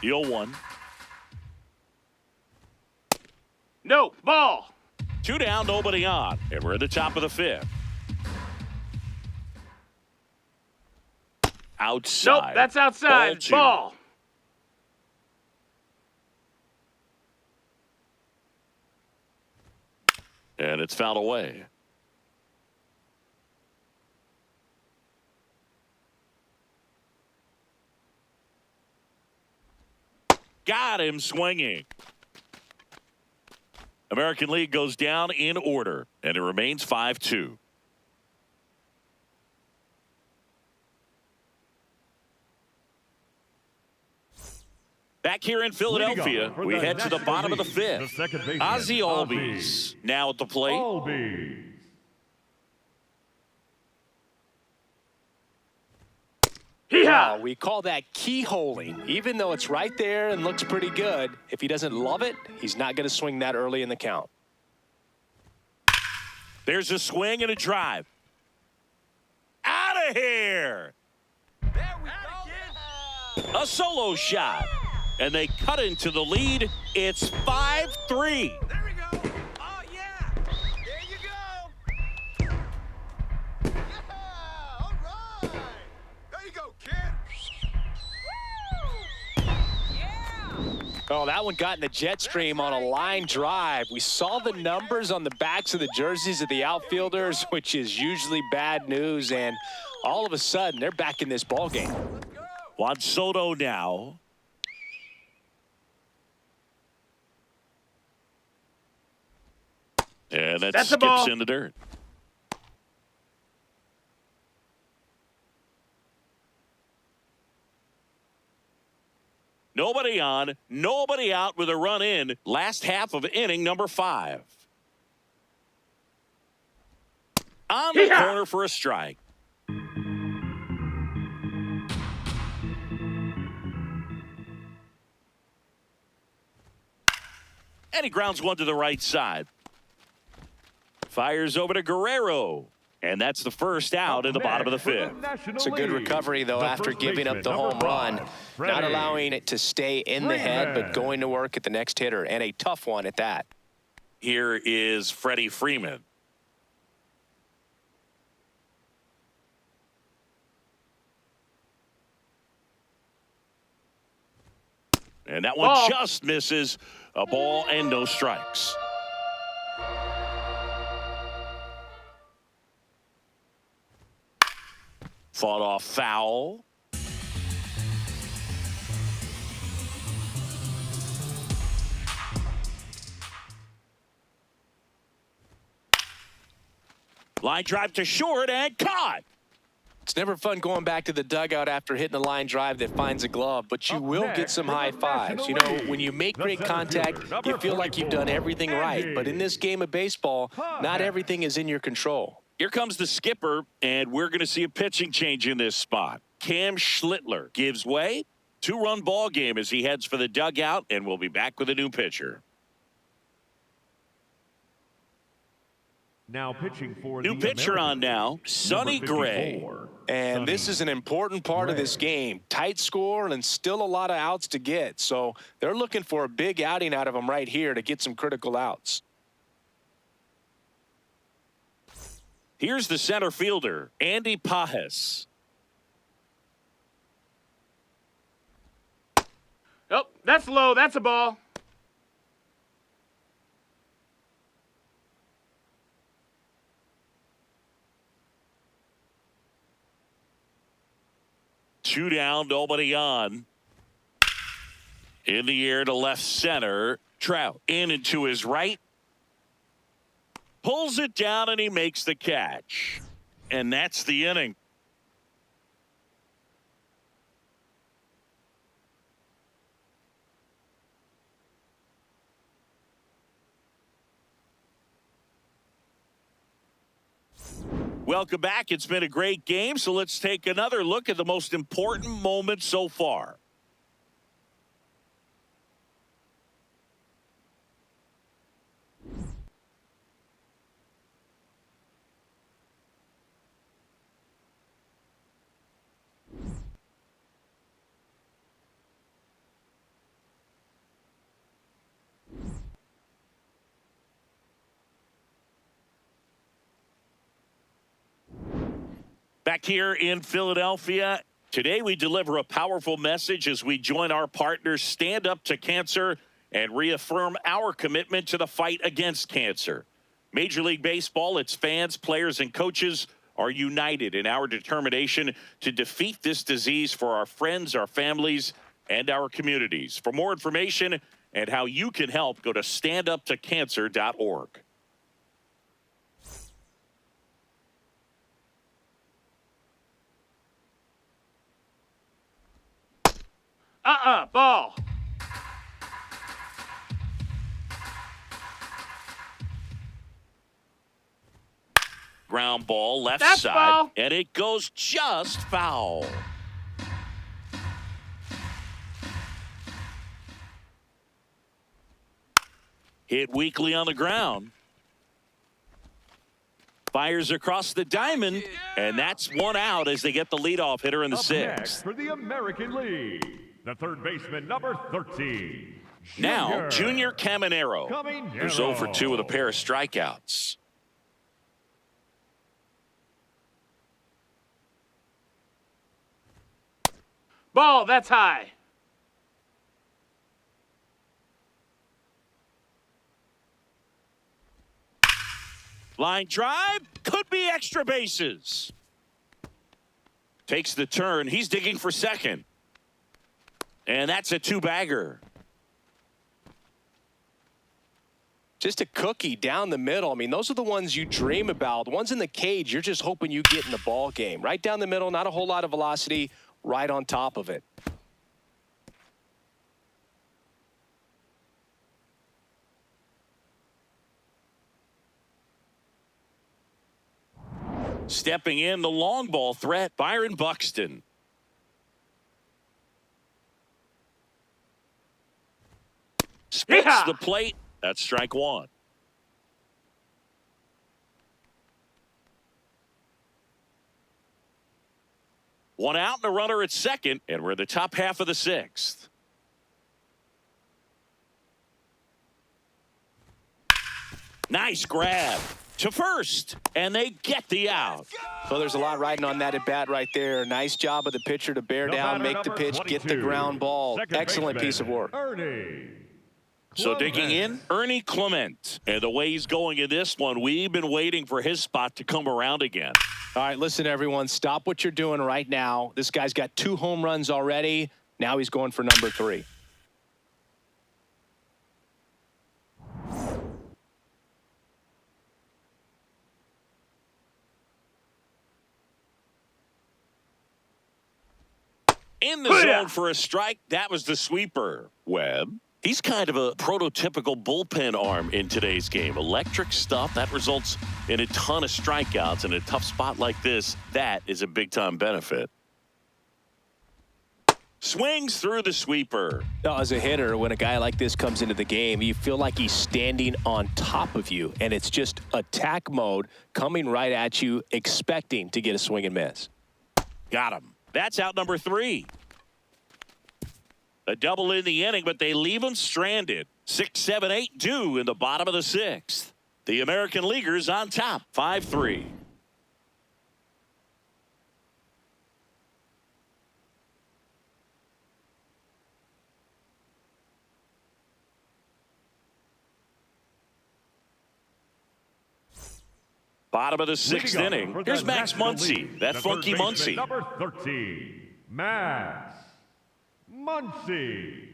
The 0-1. No, ball. 2 down, nobody on. And we're at the top of the 5th. Outside. Nope, that's outside. Ball. And it's fouled away. Got him swinging. American League goes down in order, and it remains 5-2. Back here in Philadelphia, we head to the bottom of the 5th. Ozzie Albies now at the plate. Albies. Yeah. We call that keyholing. Even though it's right there and looks pretty good, if he doesn't love it, he's not going to swing that early in the count. There's a swing and a drive. Out of here! There we go. A solo shot. And they cut into the lead. It's 5-3. There we go. Oh, yeah. There you go. Yeah. All right. There you go, kid. Oh, that one got in the jet stream on a line drive. We saw the numbers on the backs of the jerseys of the outfielders, which is usually bad news. And all of a sudden, they're back in this ball game. Juan Soto now. And that That's a ball. skips in the dirt. Nobody on, nobody out with a run in. Last half of inning number 5. On the corner for a strike. And he grounds one to the right side. Fires over to Guerrero. And that's the first out in the bottom of the 5th. It's a good recovery, though, after giving up the home run. Not allowing it to stay in the head, but going to work at the next hitter, and a tough one at that. Here is Freddie Freeman. And that one just misses. A ball and no strikes. Fought off foul. Line drive to short and caught. It's never fun going back to the dugout after hitting a line drive that finds a glove, but you will get some high fives. You know, when you make great contact, you feel like you've done everything right. But in this game of baseball, not everything is in your control. Here comes the skipper, and we're going to see a pitching change in this spot. Cam Schlittler gives way. 2-run ball game as he heads for the dugout, and we'll be back with a new pitcher. Now pitching for New pitcher on now, Sonny Gray. And this is an important part of this game. Tight score and still a lot of outs to get. So they're looking for a big outing out of him right here to get some critical outs. Here's the center fielder, Andy Pajes. Oh, that's low. That's a ball. Two down, nobody on. In the air to left center. Trout in and to his right. Pulls it down and he makes the catch. And that's the inning. Welcome back. It's been a great game, so let's take another look at the most important moment so far. Back here in Philadelphia, today we deliver a powerful message as we join our partners Stand Up to Cancer and reaffirm our commitment to the fight against cancer. Major League Baseball, its fans, players, and coaches are united in our determination to defeat this disease for our friends, our families, and our communities. For more information and how you can help, go to standuptocancer.org. Ball. Ground ball, left That's side, foul. and it goes just foul. Hit weakly on the ground. Fires across the diamond, and that's one out as they get the leadoff hitter in the Up sixth. next for the American League, the third baseman, number 13. Now, Junior Caminero, who's 0 for 2 with a pair of strikeouts. Ball. That's high. Line drive, could be extra bases. Takes the turn. He's digging for second. And that's a two-bagger. Just a cookie down the middle. I mean, those are the ones you dream about. The ones in the cage, you're just hoping you get in the ball game. Right down the middle, not a whole lot of velocity, right on top of it. Stepping in, the long ball threat, Byron Buxton. Spits Yeah. the plate. That's strike one. One out and a runner at second, and we're in the top half of the sixth. Nice grab to first, and they get the out. So there's a lot riding on that at bat right there. Nice job of the pitcher to bear The down, batter, make the number pitch, get the 22, ground ball. second Excellent baseman, piece of work. Ernie So Clement. digging in, Ernie Clement. And the way he's going in this one, we've been waiting for his spot to come around again. All right, listen, everyone. Stop what you're doing right now. This guy's got 2 home runs already. Now he's going for number 3. In the zone for a strike, that was the sweeper. Webb. He's kind of a prototypical bullpen arm in today's game. Electric stuff that results in a ton of strikeouts. In a tough spot like this, that is a big-time benefit. Swings through the sweeper. As a hitter, when a guy like this comes into the game, you feel like he's standing on top of you, and it's just attack mode coming right at you, expecting to get a swing and miss. Got him. That's out number 3. A double in the inning, but they leave him stranded. 6, 7, 8 due in the bottom of the 6th. The American Leaguers on top, 5-3. Bottom of the sixth inning. Here's Max Muncy. That funky Muncy. Number 13, Max Muncy.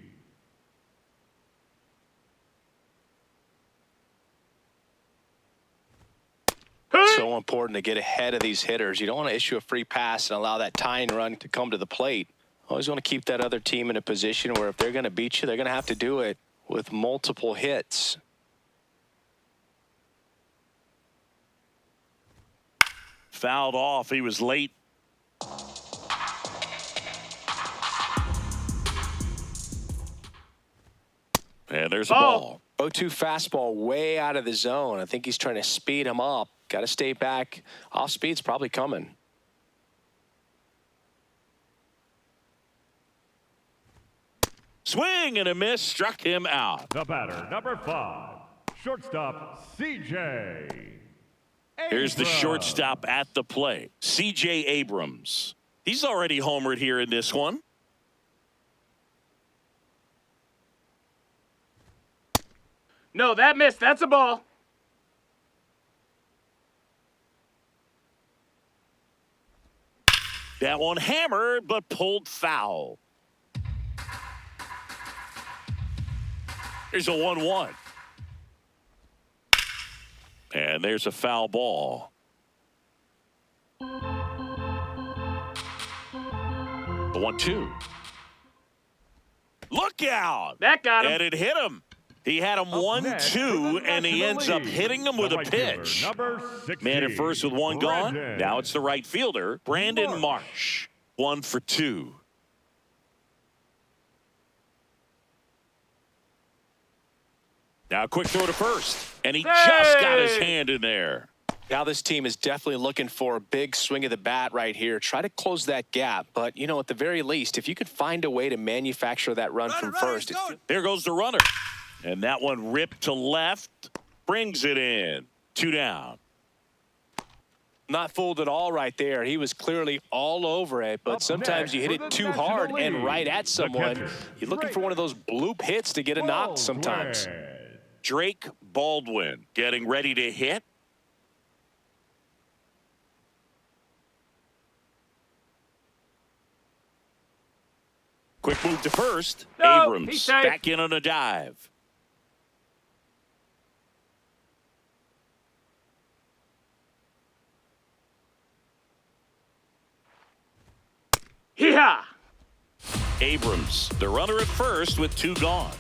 So important to get ahead of these hitters. You don't want to issue a free pass and allow that tying run to come to the plate. Always want to keep that other team in a position where if they're going to beat you, they're going to have to do it with multiple hits. Fouled off. He was late. And there's a ball. 0-2 fastball way out of the zone. I think he's trying to speed him up. Got to stay back. Off speed's probably coming. Swing and a miss, struck him out. The batter, number 5, shortstop C.J. Here's the Abrams. shortstop at the plate, C.J. Abrams. He's already homered here in this one. No, that missed. That's a ball. That one hammered, but pulled foul. Here's a 1-1. And there's a foul ball. The 1-2. Look out! That got him. And it hit him. He had him Up next for the 1-2, and he National ends up League, hitting him with the a right fielder, pitch. number 16, Man at first with one gone. Brandon. Now it's the right fielder, Brandon Marsh. 1 for 2. Now a quick throw to first, and he just got his hand in there. Now this team is definitely looking for a big swing of the bat right here. Try to close that gap. But, you know, at the very least, if you could find a way to manufacture that run from first. There goes the runner. And that one ripped to left, brings it in. 2 down. Not fooled at all right there. He was clearly all over it, but Up sometimes you hit next it for too the hard National and League, right at the someone. catcher, You're looking for one of those bloop hits to get a knock sometimes. Baldwin. Drake Baldwin getting ready to hit. Quick move to first. No, Abrams he's safe. back in on a dive. Yeah. Abrams, the runner at first with 2 gone.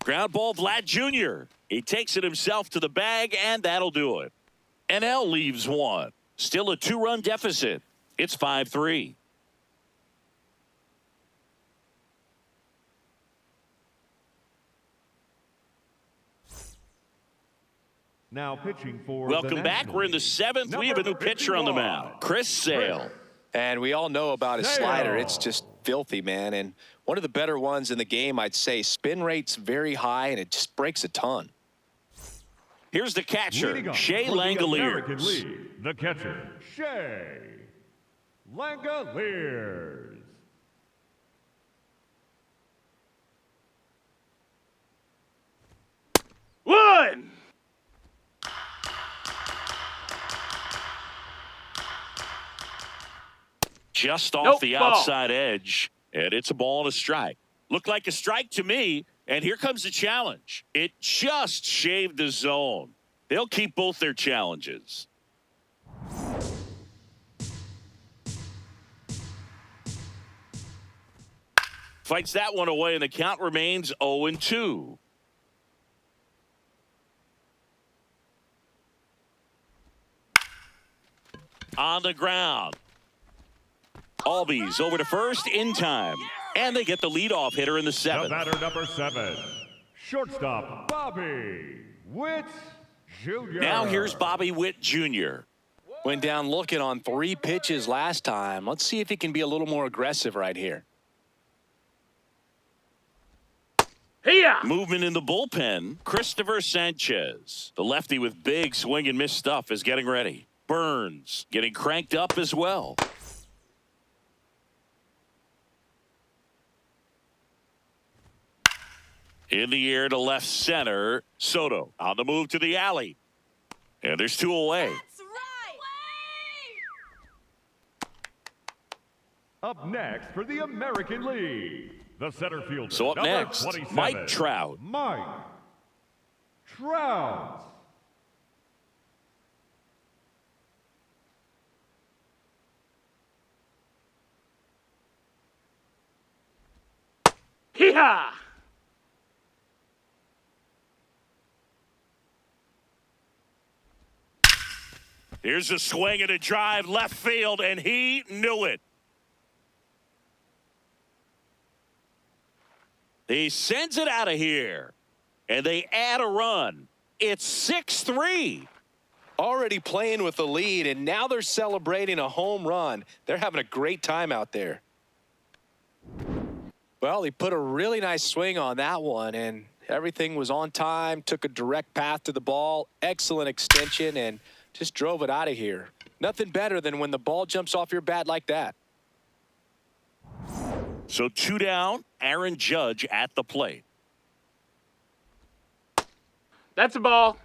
Ground ball, Vlad Jr. He takes it himself to the bag, and that'll do it. NL leaves 1. Still a 2-run deficit. It's 5-3. Now pitching for Welcome the back. We're in the National 7th. We have a new Number pitcher on the 51, mound, Chris Sale. And we all know about his Sale. slider. It's just filthy, man. And one of the better ones in the game, I'd say. Spin rate's very high, and it just breaks a ton. Here's the catcher, Leading off Shea for the American Langoliers. League, the catcher, Shea Langoliers. One. Just off Nope, the ball. outside edge, and it's a ball and a strike. Looked like a strike to me, and here comes the challenge. It just shaved the zone. They'll keep both their challenges. Fights that one away, and the count remains 0-2. On the ground. Albies over to first in time. And they get the leadoff hitter in the The 7th. batter number 7, shortstop Bobby Witt Jr. Now here's Bobby Witt Jr. Went down looking on 3 pitches last time. Let's see if he can be a little more aggressive right here. Yeah. Movement in the bullpen. Christopher Sanchez, the lefty with big swing and miss stuff, is getting ready. Burns getting cranked up as well. In the air to left center. Soto on the move to the alley. And there's 2 away. That's right. Up next for the American League, the center fielder. So up number next, 27, Mike Trout. Mike Trout. Hee-haw! Here's a swing and a drive left field, and he knew it. He sends it out of here, and they add a run. It's 6-3. Already playing with the lead, and now they're celebrating a home run. They're having a great time out there. Well, he put a really nice swing on that one, and everything was on time, took a direct path to the ball, excellent extension, and just drove it out of here. Nothing better than when the ball jumps off your bat like that. So 2 down, Aaron Judge at the plate. That's a ball.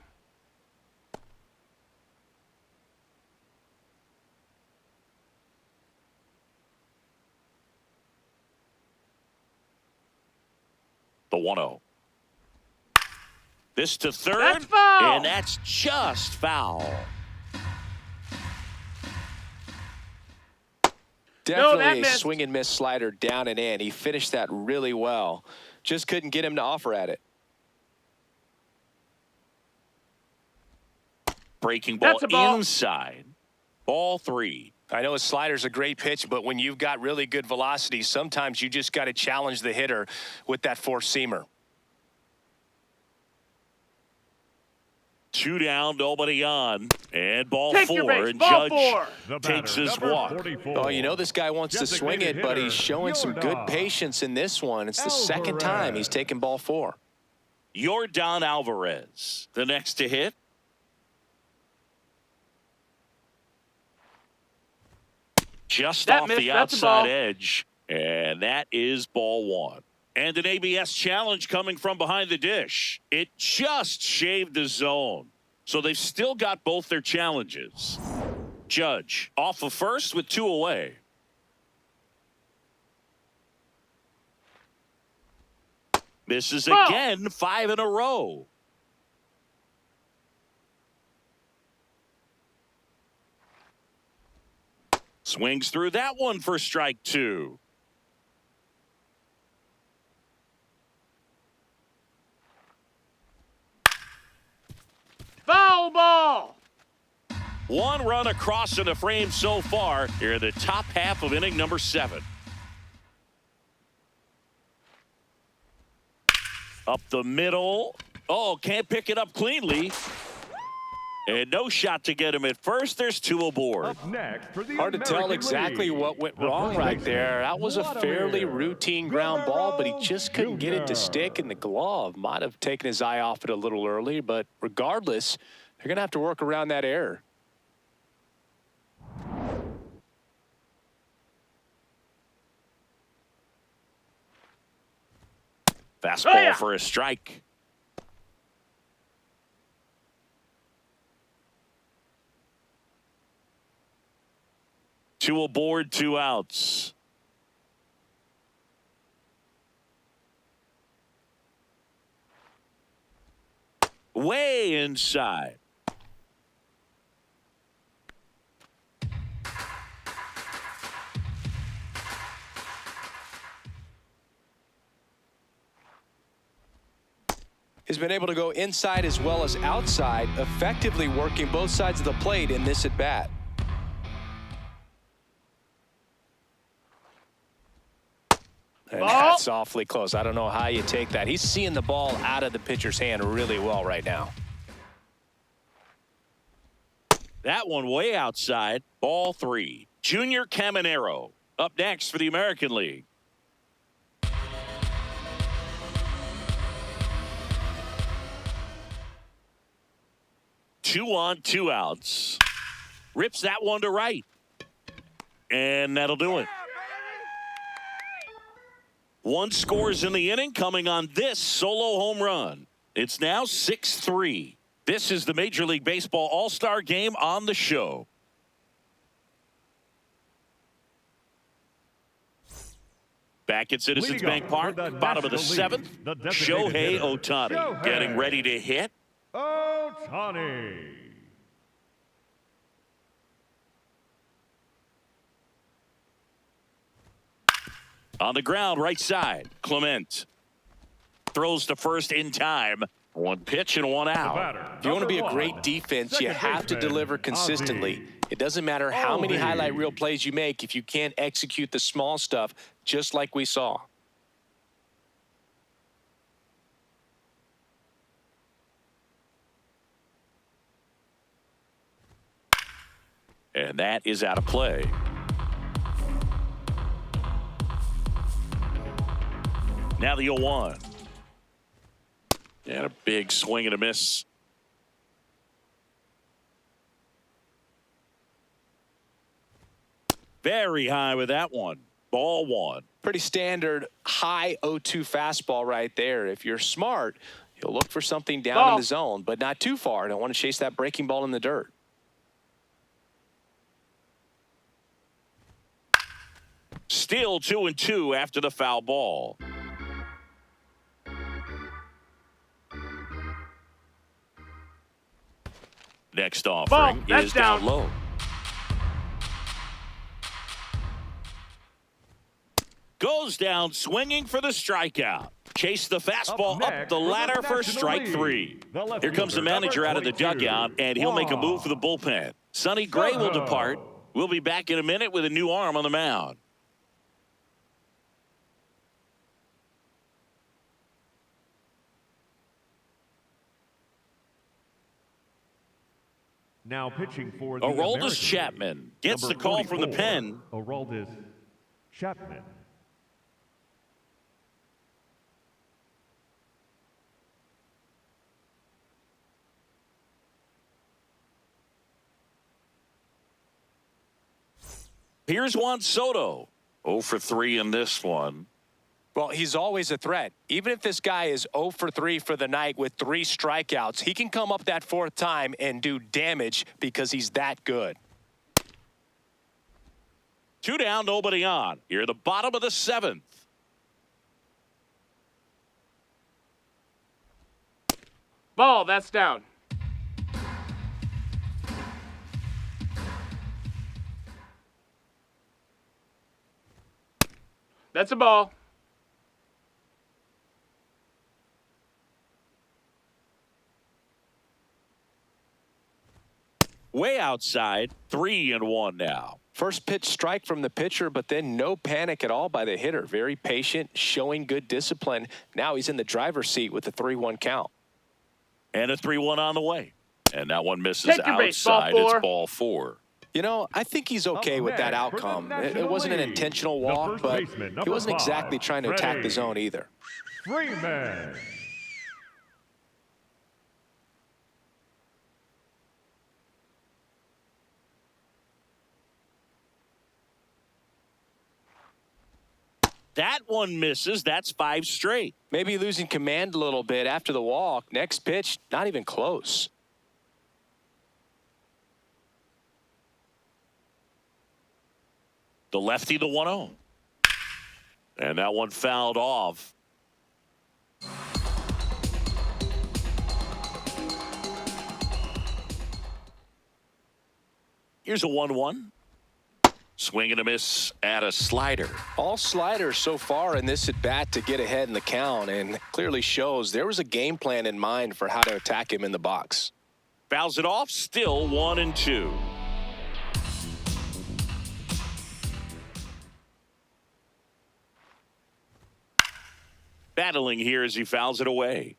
The 1-0. This to third, That's foul. and that's just foul. Definitely a missed. swing and miss slider down and in. He finished that really well. Just couldn't get him to offer at it. Breaking ball That's a ball. inside. Ball 3. I know a slider's a great pitch, but when you've got really good velocity, sometimes you just got to challenge the hitter with that four-seamer. 2 down, nobody on. And ball Take 4. your base. And Ball Judge 4. The takes batter, his number walk. 44. Oh, you know this guy wants to swing it, but he's showing some good Yordan patience in this one. It's the second time he's taken ball 4. Yordan Alvarez, the next to hit. Just That off missed. the That's a outside ball. edge. And that is ball 1. And an ABS challenge coming from behind the dish. It just shaved the zone. So they've still got both their challenges. Judge off of first with 2 away. Misses Ball. again, 5 in a row. Swings through that one for strike 2. Foul ball. 1 run across in the frame so far here in the top half of inning number 7. Up the middle. Oh, can't pick it up cleanly. And no shot to get him at first. There's 2 aboard. Up next for the Hard to tell American exactly League, what went the wrong first right baseman, there. That was a fairly Vladimir routine ground ball, but he Guerrero just couldn't get it to Jr. stick, and the glove might have taken his eye off it a little early. But regardless, they're going to have to work around that error. Fastball Oh, yeah. for a strike. Two aboard, 2 outs. Way inside. He's been able to go inside as well as outside, effectively working both sides of the plate in this at-bat. And Ball. that's awfully close. I don't know how you take that. He's seeing the ball out of the pitcher's hand really well right now. That one way outside. Ball 3. Junior Caminero up next for the American League. Two on, 2 outs. Rips that one to right. And that'll do it. One scores in the inning coming on this solo home run. It's now 6-3. This is the Major League Baseball All-Star Game on the show. Back at Citizens Bank Park, bottom of the seventh, Shohei Ohtani getting ready to hit. Ohtani. On the ground, right side, Clement throws to first in time. One pitch and one out. If you want to be a great defense, you have to deliver consistently. It doesn't matter how many highlight reel plays you make if you can't execute the small stuff, just like we saw. And that is out of play. Now the 0-1. And a big swing and a miss. Very high with that one. Ball one. Pretty standard high 0-2 fastball right there. If you're smart, you'll look for something down in the zone, but not too far. Don't want to chase that breaking ball in the dirt. Still 2-2 after the foul ball. Next offering is down low. Goes down swinging for the strikeout. Chase the fastball up the ladder for strike three. Here comes the manager out of the dugout, and he'll make a move for the bullpen. Sonny Gray will depart. We'll be back in a minute with a new arm on the mound. Now pitching for the Aroldis Chapman gets the call from the pen. Aroldis Chapman. Here's Juan Soto. 0 for 3 in this one. Well, he's always a threat. Even if this guy is 0 for 3 for the night with 3 strikeouts, he can come up that 4th time and do damage because he's that good. 2 down, nobody on. Here at the bottom of the 7th. Ball, that's down. That's a ball. Way outside, 3-1 now. First pitch strike from the pitcher, but then no panic at all by the hitter. Very patient, showing good discipline. Now he's in the driver's seat with the 3-1 count. And a 3-1 on the way. And that one misses Take your base, ball outside. four. It's ball 4. You know, I think he's okay with that outcome. It wasn't an intentional walk, but he wasn't exactly trying to attack the zone either. Freeman. That one misses. That's 5 straight. Maybe losing command a little bit after the walk. Next pitch, not even close. The lefty, the 1-0. And that one fouled off. Here's a 1-1. Swing and a miss at a slider. All sliders so far in this at-bat to get ahead in the count, and clearly shows there was a game plan in mind for how to attack him in the box. Fouls it off, still 1-2. Battling here as he fouls it away.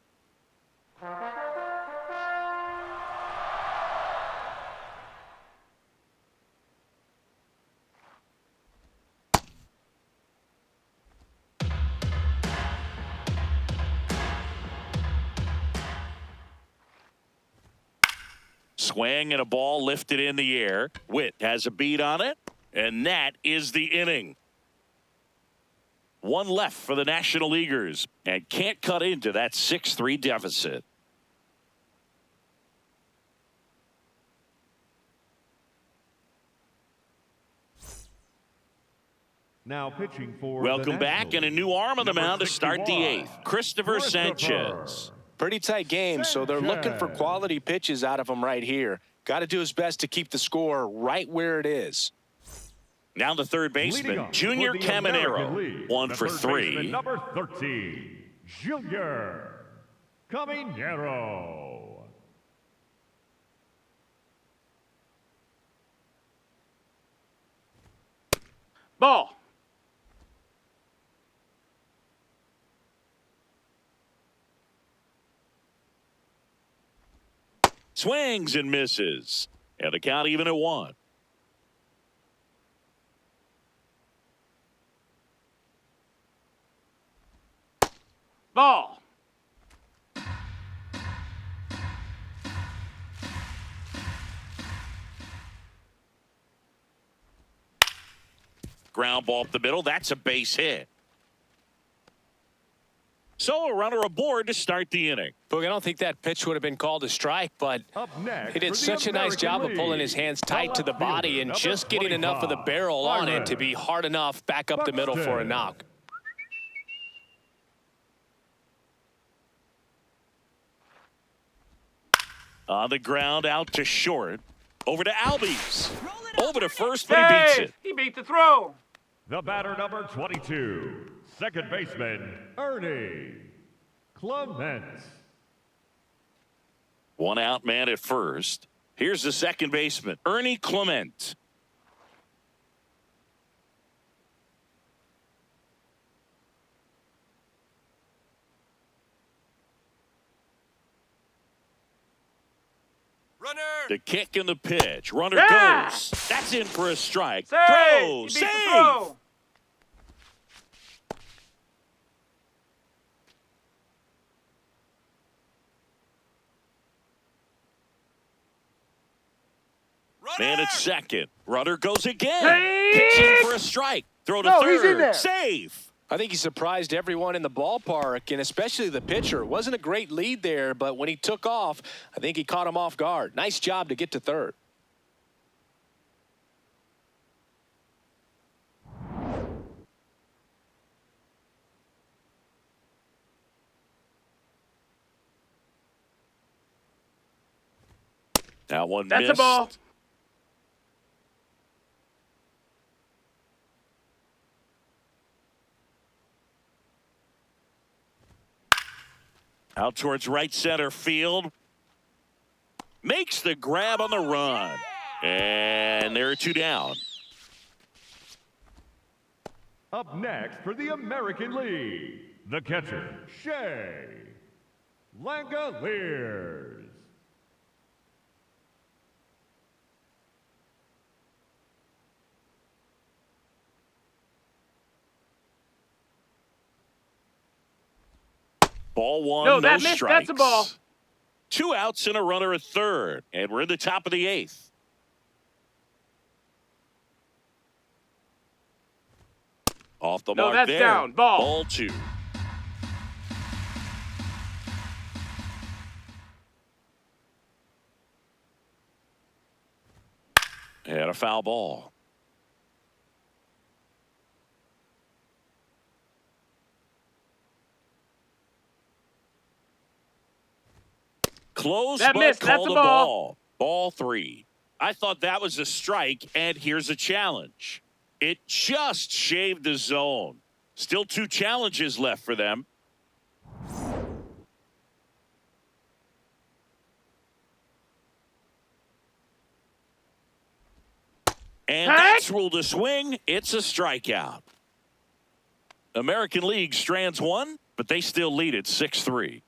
Swing and a ball lifted in the air. Witt has a beat on it, and that is the inning. One left for the National Leaguers, and can't cut into that 6-3 deficit. Now pitching for Welcome back, and a new arm on the mound to start the 8th. Christopher Sanchez. Pretty tight game, so they're looking for quality pitches out of him right here. Got to do his best to keep the score right where it is. Now the third baseman, Junior Caminero. 1 for 3. Number 13, Junior Caminero. Ball. Swings and misses. And the count even at 1. Ball. Ground ball up the middle. That's a base hit. So a runner aboard to start the inning. Boog, I don't think that pitch would have been called a strike, but Up next he did for the such a nice American job of pulling League, his hands tight to the body and number just getting enough of the 25, barrel on it to Byron. be hard enough back up the middle for a Buxton. knock. On the ground, out to short. Over to Albies. Over to first, but he beats Hey, it. he beat the throw. The batter number 22, second baseman, Ernie Clement. 1 out man at first. Here's the second baseman, Ernie Clement. Runner! The kick and the pitch. Runner Yeah! goes. That's in for a strike. Save. Throw. He beat Save. the throw. Runner! Man at second. Runner goes again. Hey! Pitching for a strike. Throw to No, third. he's in there. Save. I think he surprised everyone in the ballpark, and especially the pitcher. It wasn't a great lead there, but when he took off, I think he caught him off guard. Nice job to get to third. That one That's missed. a ball. Out towards right center field. Makes the grab on the run. And there are 2 down. Up next for the American League, the catcher, Shea Langoliers. Ball 1, No, no that missed. strikes. That's a ball. 2 outs and a runner at third. And we're in the top of the 8th. Off the No, mark that's there. down. Ball. Ball 2. And a foul ball. Close, That but missed. call That's a the ball. ball. Ball 3. I thought that was a strike, and here's a challenge. It just shaved the zone. Still 2 challenges left for them. And that's ruled a swing. It's a strikeout. American League strands 1, but they still lead at 6-3.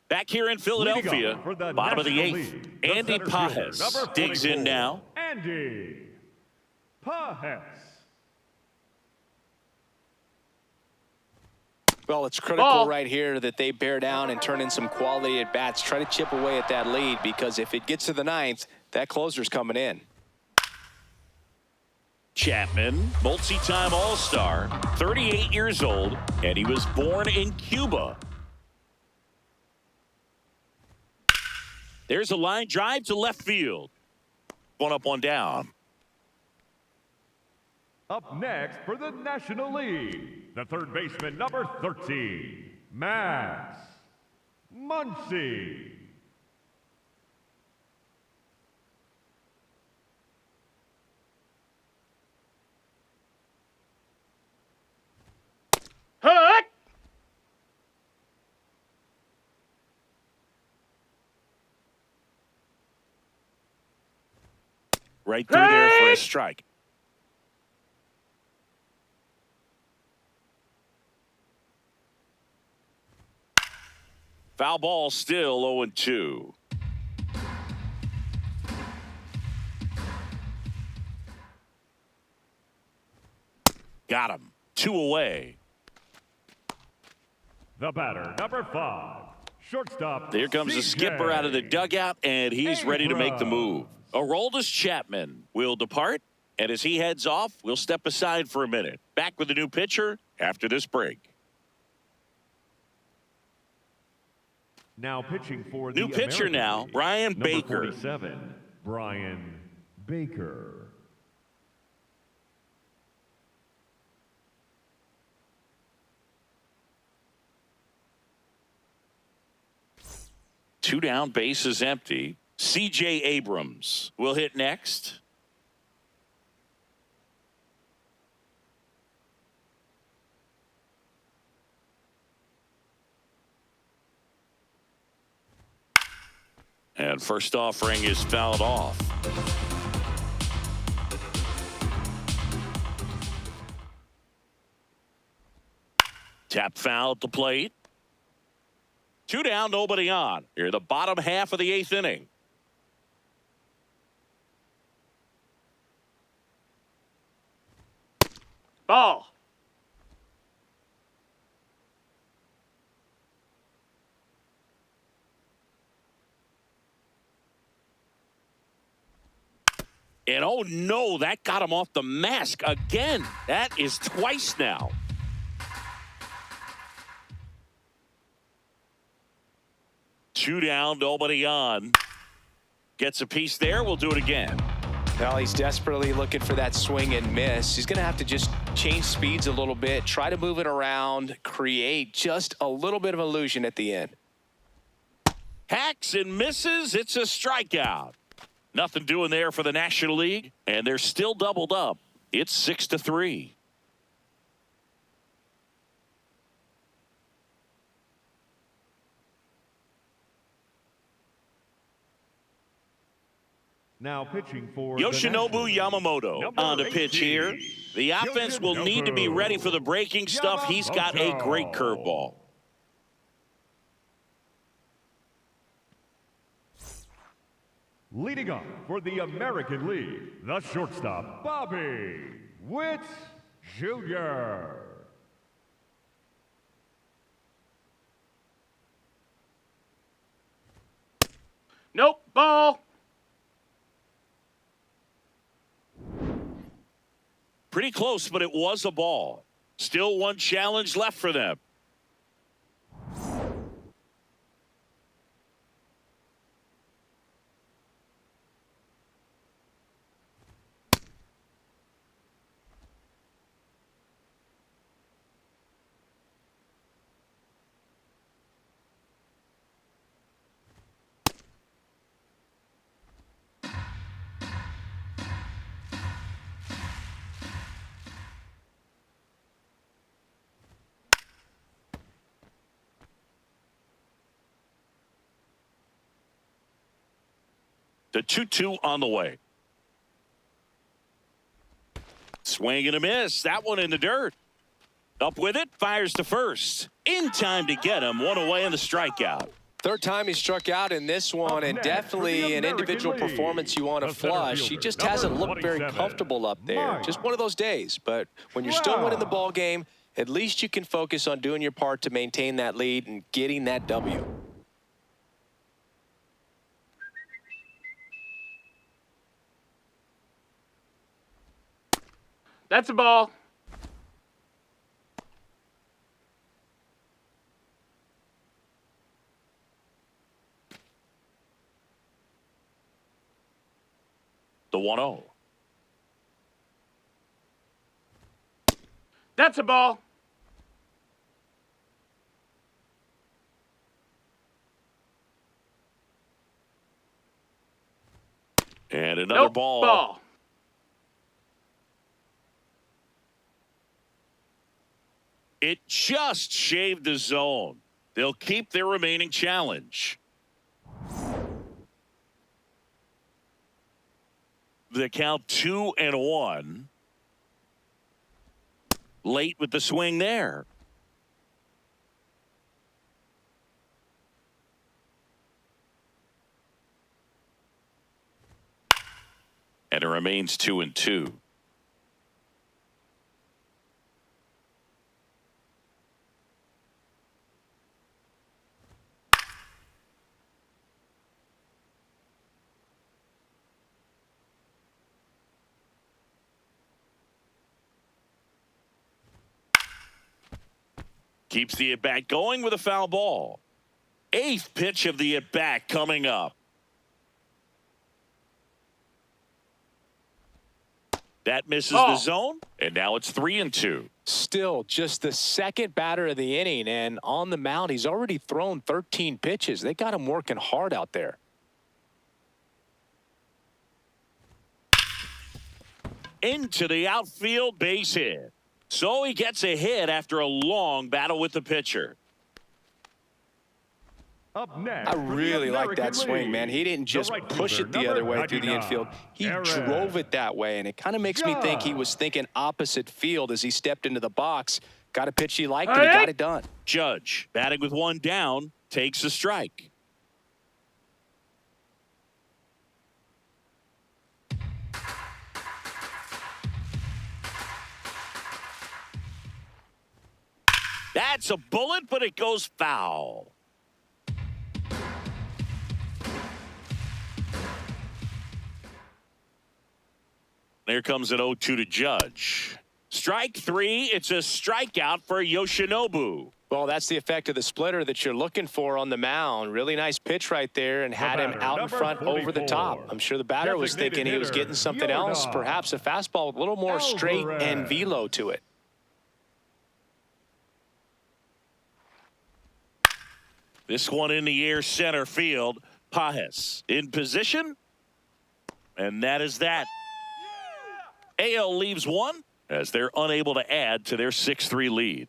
Back here in Philadelphia, Leading off for the bottom of the National 8th, League, the Andy center fielder, Pajes number digs in 44, now. Andy Pajes. Well, it's critical Ball. right here that they bear down and turn in some quality at bats. Try to chip away at that lead, because if it gets to the ninth, that closer's coming in. Chapman, multi-time All-Star, 38 years old, and he was born in Cuba. There's a line drive to left field. One up, one down. Up next for the National League, the third baseman, number 13, Max Muncy. Hook. Right through there for a strike. Foul ball, still 0-2. Got him. 2 away. The batter, number 5, shortstop. There comes the skipper out of the dugout, and he's ready to make the move. Aroldis Chapman will depart, and as he heads off, we'll step aside for a minute. Back with a new pitcher after this break. Now pitching for the New pitcher American now, League, Brian number Baker. 47, Brian Baker. Two down, bases empty. C.J. Abrams will hit next. And first offering is fouled off. Tap foul at the plate. 2 down, nobody on. Here, the bottom half of the 8th inning. Ball. And oh no, that got him off the mask again. That is twice now. Two down, nobody on. Gets a piece there. We'll do it again. Well, he's desperately looking for that swing and miss. He's going to have to just change speeds a little bit, try to move it around, create just a little bit of illusion at the end. Hacks and misses. It's a strikeout. Nothing doing there for the National League, and they're still doubled up. It's 6-3. Now pitching for Yoshinobu Yamamoto on the pitch here. The offense will need to be ready for the breaking stuff. He's got a great curveball. Leading off for the American League, the shortstop, Bobby Witt Jr. Nope. Ball. Pretty close, but it was a ball. Still one challenge left for them. The 2-2 on the way. Swing and a miss. That one in the dirt. Up with it. Fires to first. In time to get him. One away in the strikeout. Third time he struck out in this one, and definitely an individual performance you want to flush. He just hasn't looked very comfortable up there. Just one of those days. But when you're still winning the ball game At least you can focus on doing your part to maintain that lead and getting that W. That's a ball. The 1-0. That's a ball. And another Nope, ball. ball. It just shaved the zone. They'll keep their remaining challenge. The count 2-1. Late with the swing there. And it remains 2-2. Keeps the at-bat going with a foul ball. 8th pitch of the at-bat coming up. That misses the zone, and now it's 3-2. Still just the second batter of the inning, and on the mound, he's already thrown 13 pitches. They got him working hard out there. Into the outfield, base hit. So he gets a hit after a long battle with the pitcher. Up next, I for the really like that American swing, League, man. He didn't just right push fielder, it the other number way through the 99, infield. He Aaron drove it that way, and it kind of makes me think he was thinking opposite field as he stepped into the box. Got a pitch he liked, and he got it done. Judge, batting with one down, takes a strike. That's a bullet, but it goes foul. There comes an 0-2 to Judge. Strike 3, it's a strikeout for Yoshinobu. Well, that's the effect of the splitter that you're looking for on the mound. Really nice pitch right there and had him out in front over the top. I'm sure the batter was thinking he was getting something else, perhaps a fastball with a little more straight and velo to it. This one in the air center field. Pajes in position. And that is that. AL leaves one as they're unable to add to their 6-3 lead.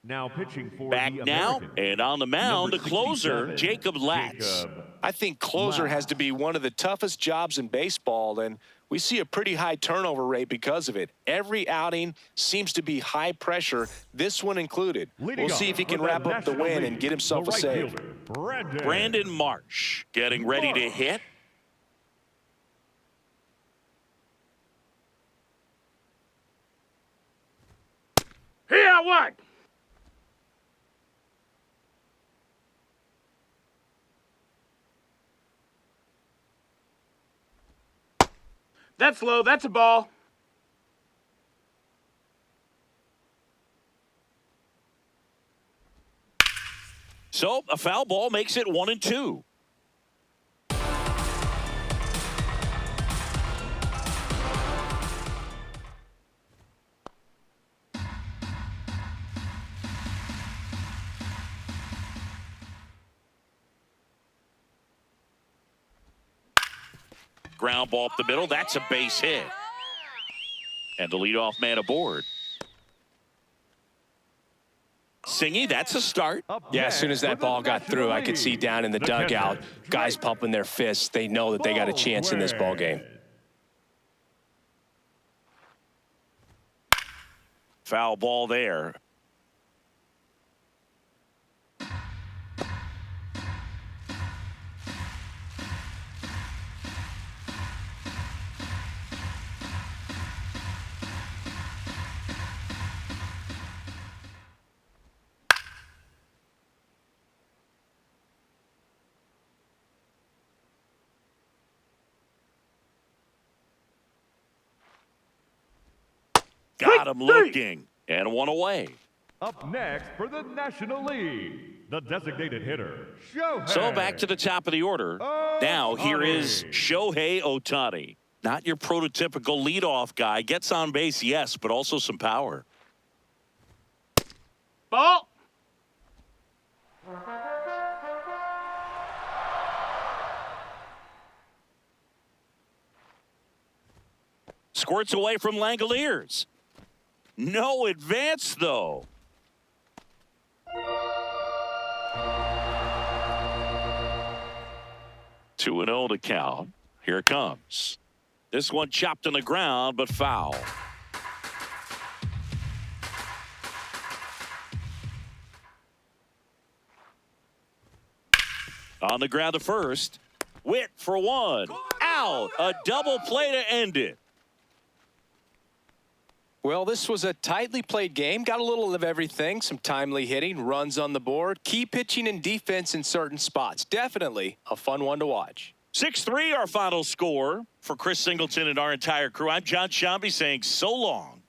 Now pitching for Back the now, Americans, and on the mound, the number closer, 67, Jacob Latz. I think closer has to be one of the toughest jobs in baseball, and we see a pretty high turnover rate because of it. Every outing seems to be high pressure, this one included. Leading We'll see if he off can for wrap up the National win League, and get himself the a right save. fielder, Brandon Marsh getting ready to hit. Here, what? That's low. That's a ball. So a foul ball makes it 1-2. Ground ball up the middle. That's a base hit. And the leadoff man aboard. Singy, that's a start. Yeah, as soon as that ball got through, I could see down in the dugout, guys pumping their fists. They know that they got a chance in this ball game. Foul ball there. Got him looking. And one away. Up next for the National League, the designated hitter, Shohei. So back to the top of the order. Now here is Shohei Ohtani. Not your prototypical leadoff guy. Gets on base, yes, but also some power. Ball. Squirts away from Langoliers. No advance, though. 2-0 to count. Here it comes. This one chopped on the ground, but foul. On the ground to first. Witt for one. Out. A double play to end it. Well, this was a tightly played game. Got a little of everything. Some timely hitting, runs on the board, key pitching and defense in certain spots. Definitely a fun one to watch. 6-3 our final score. For Chris Singleton and our entire crew, I'm John Shambi saying so long.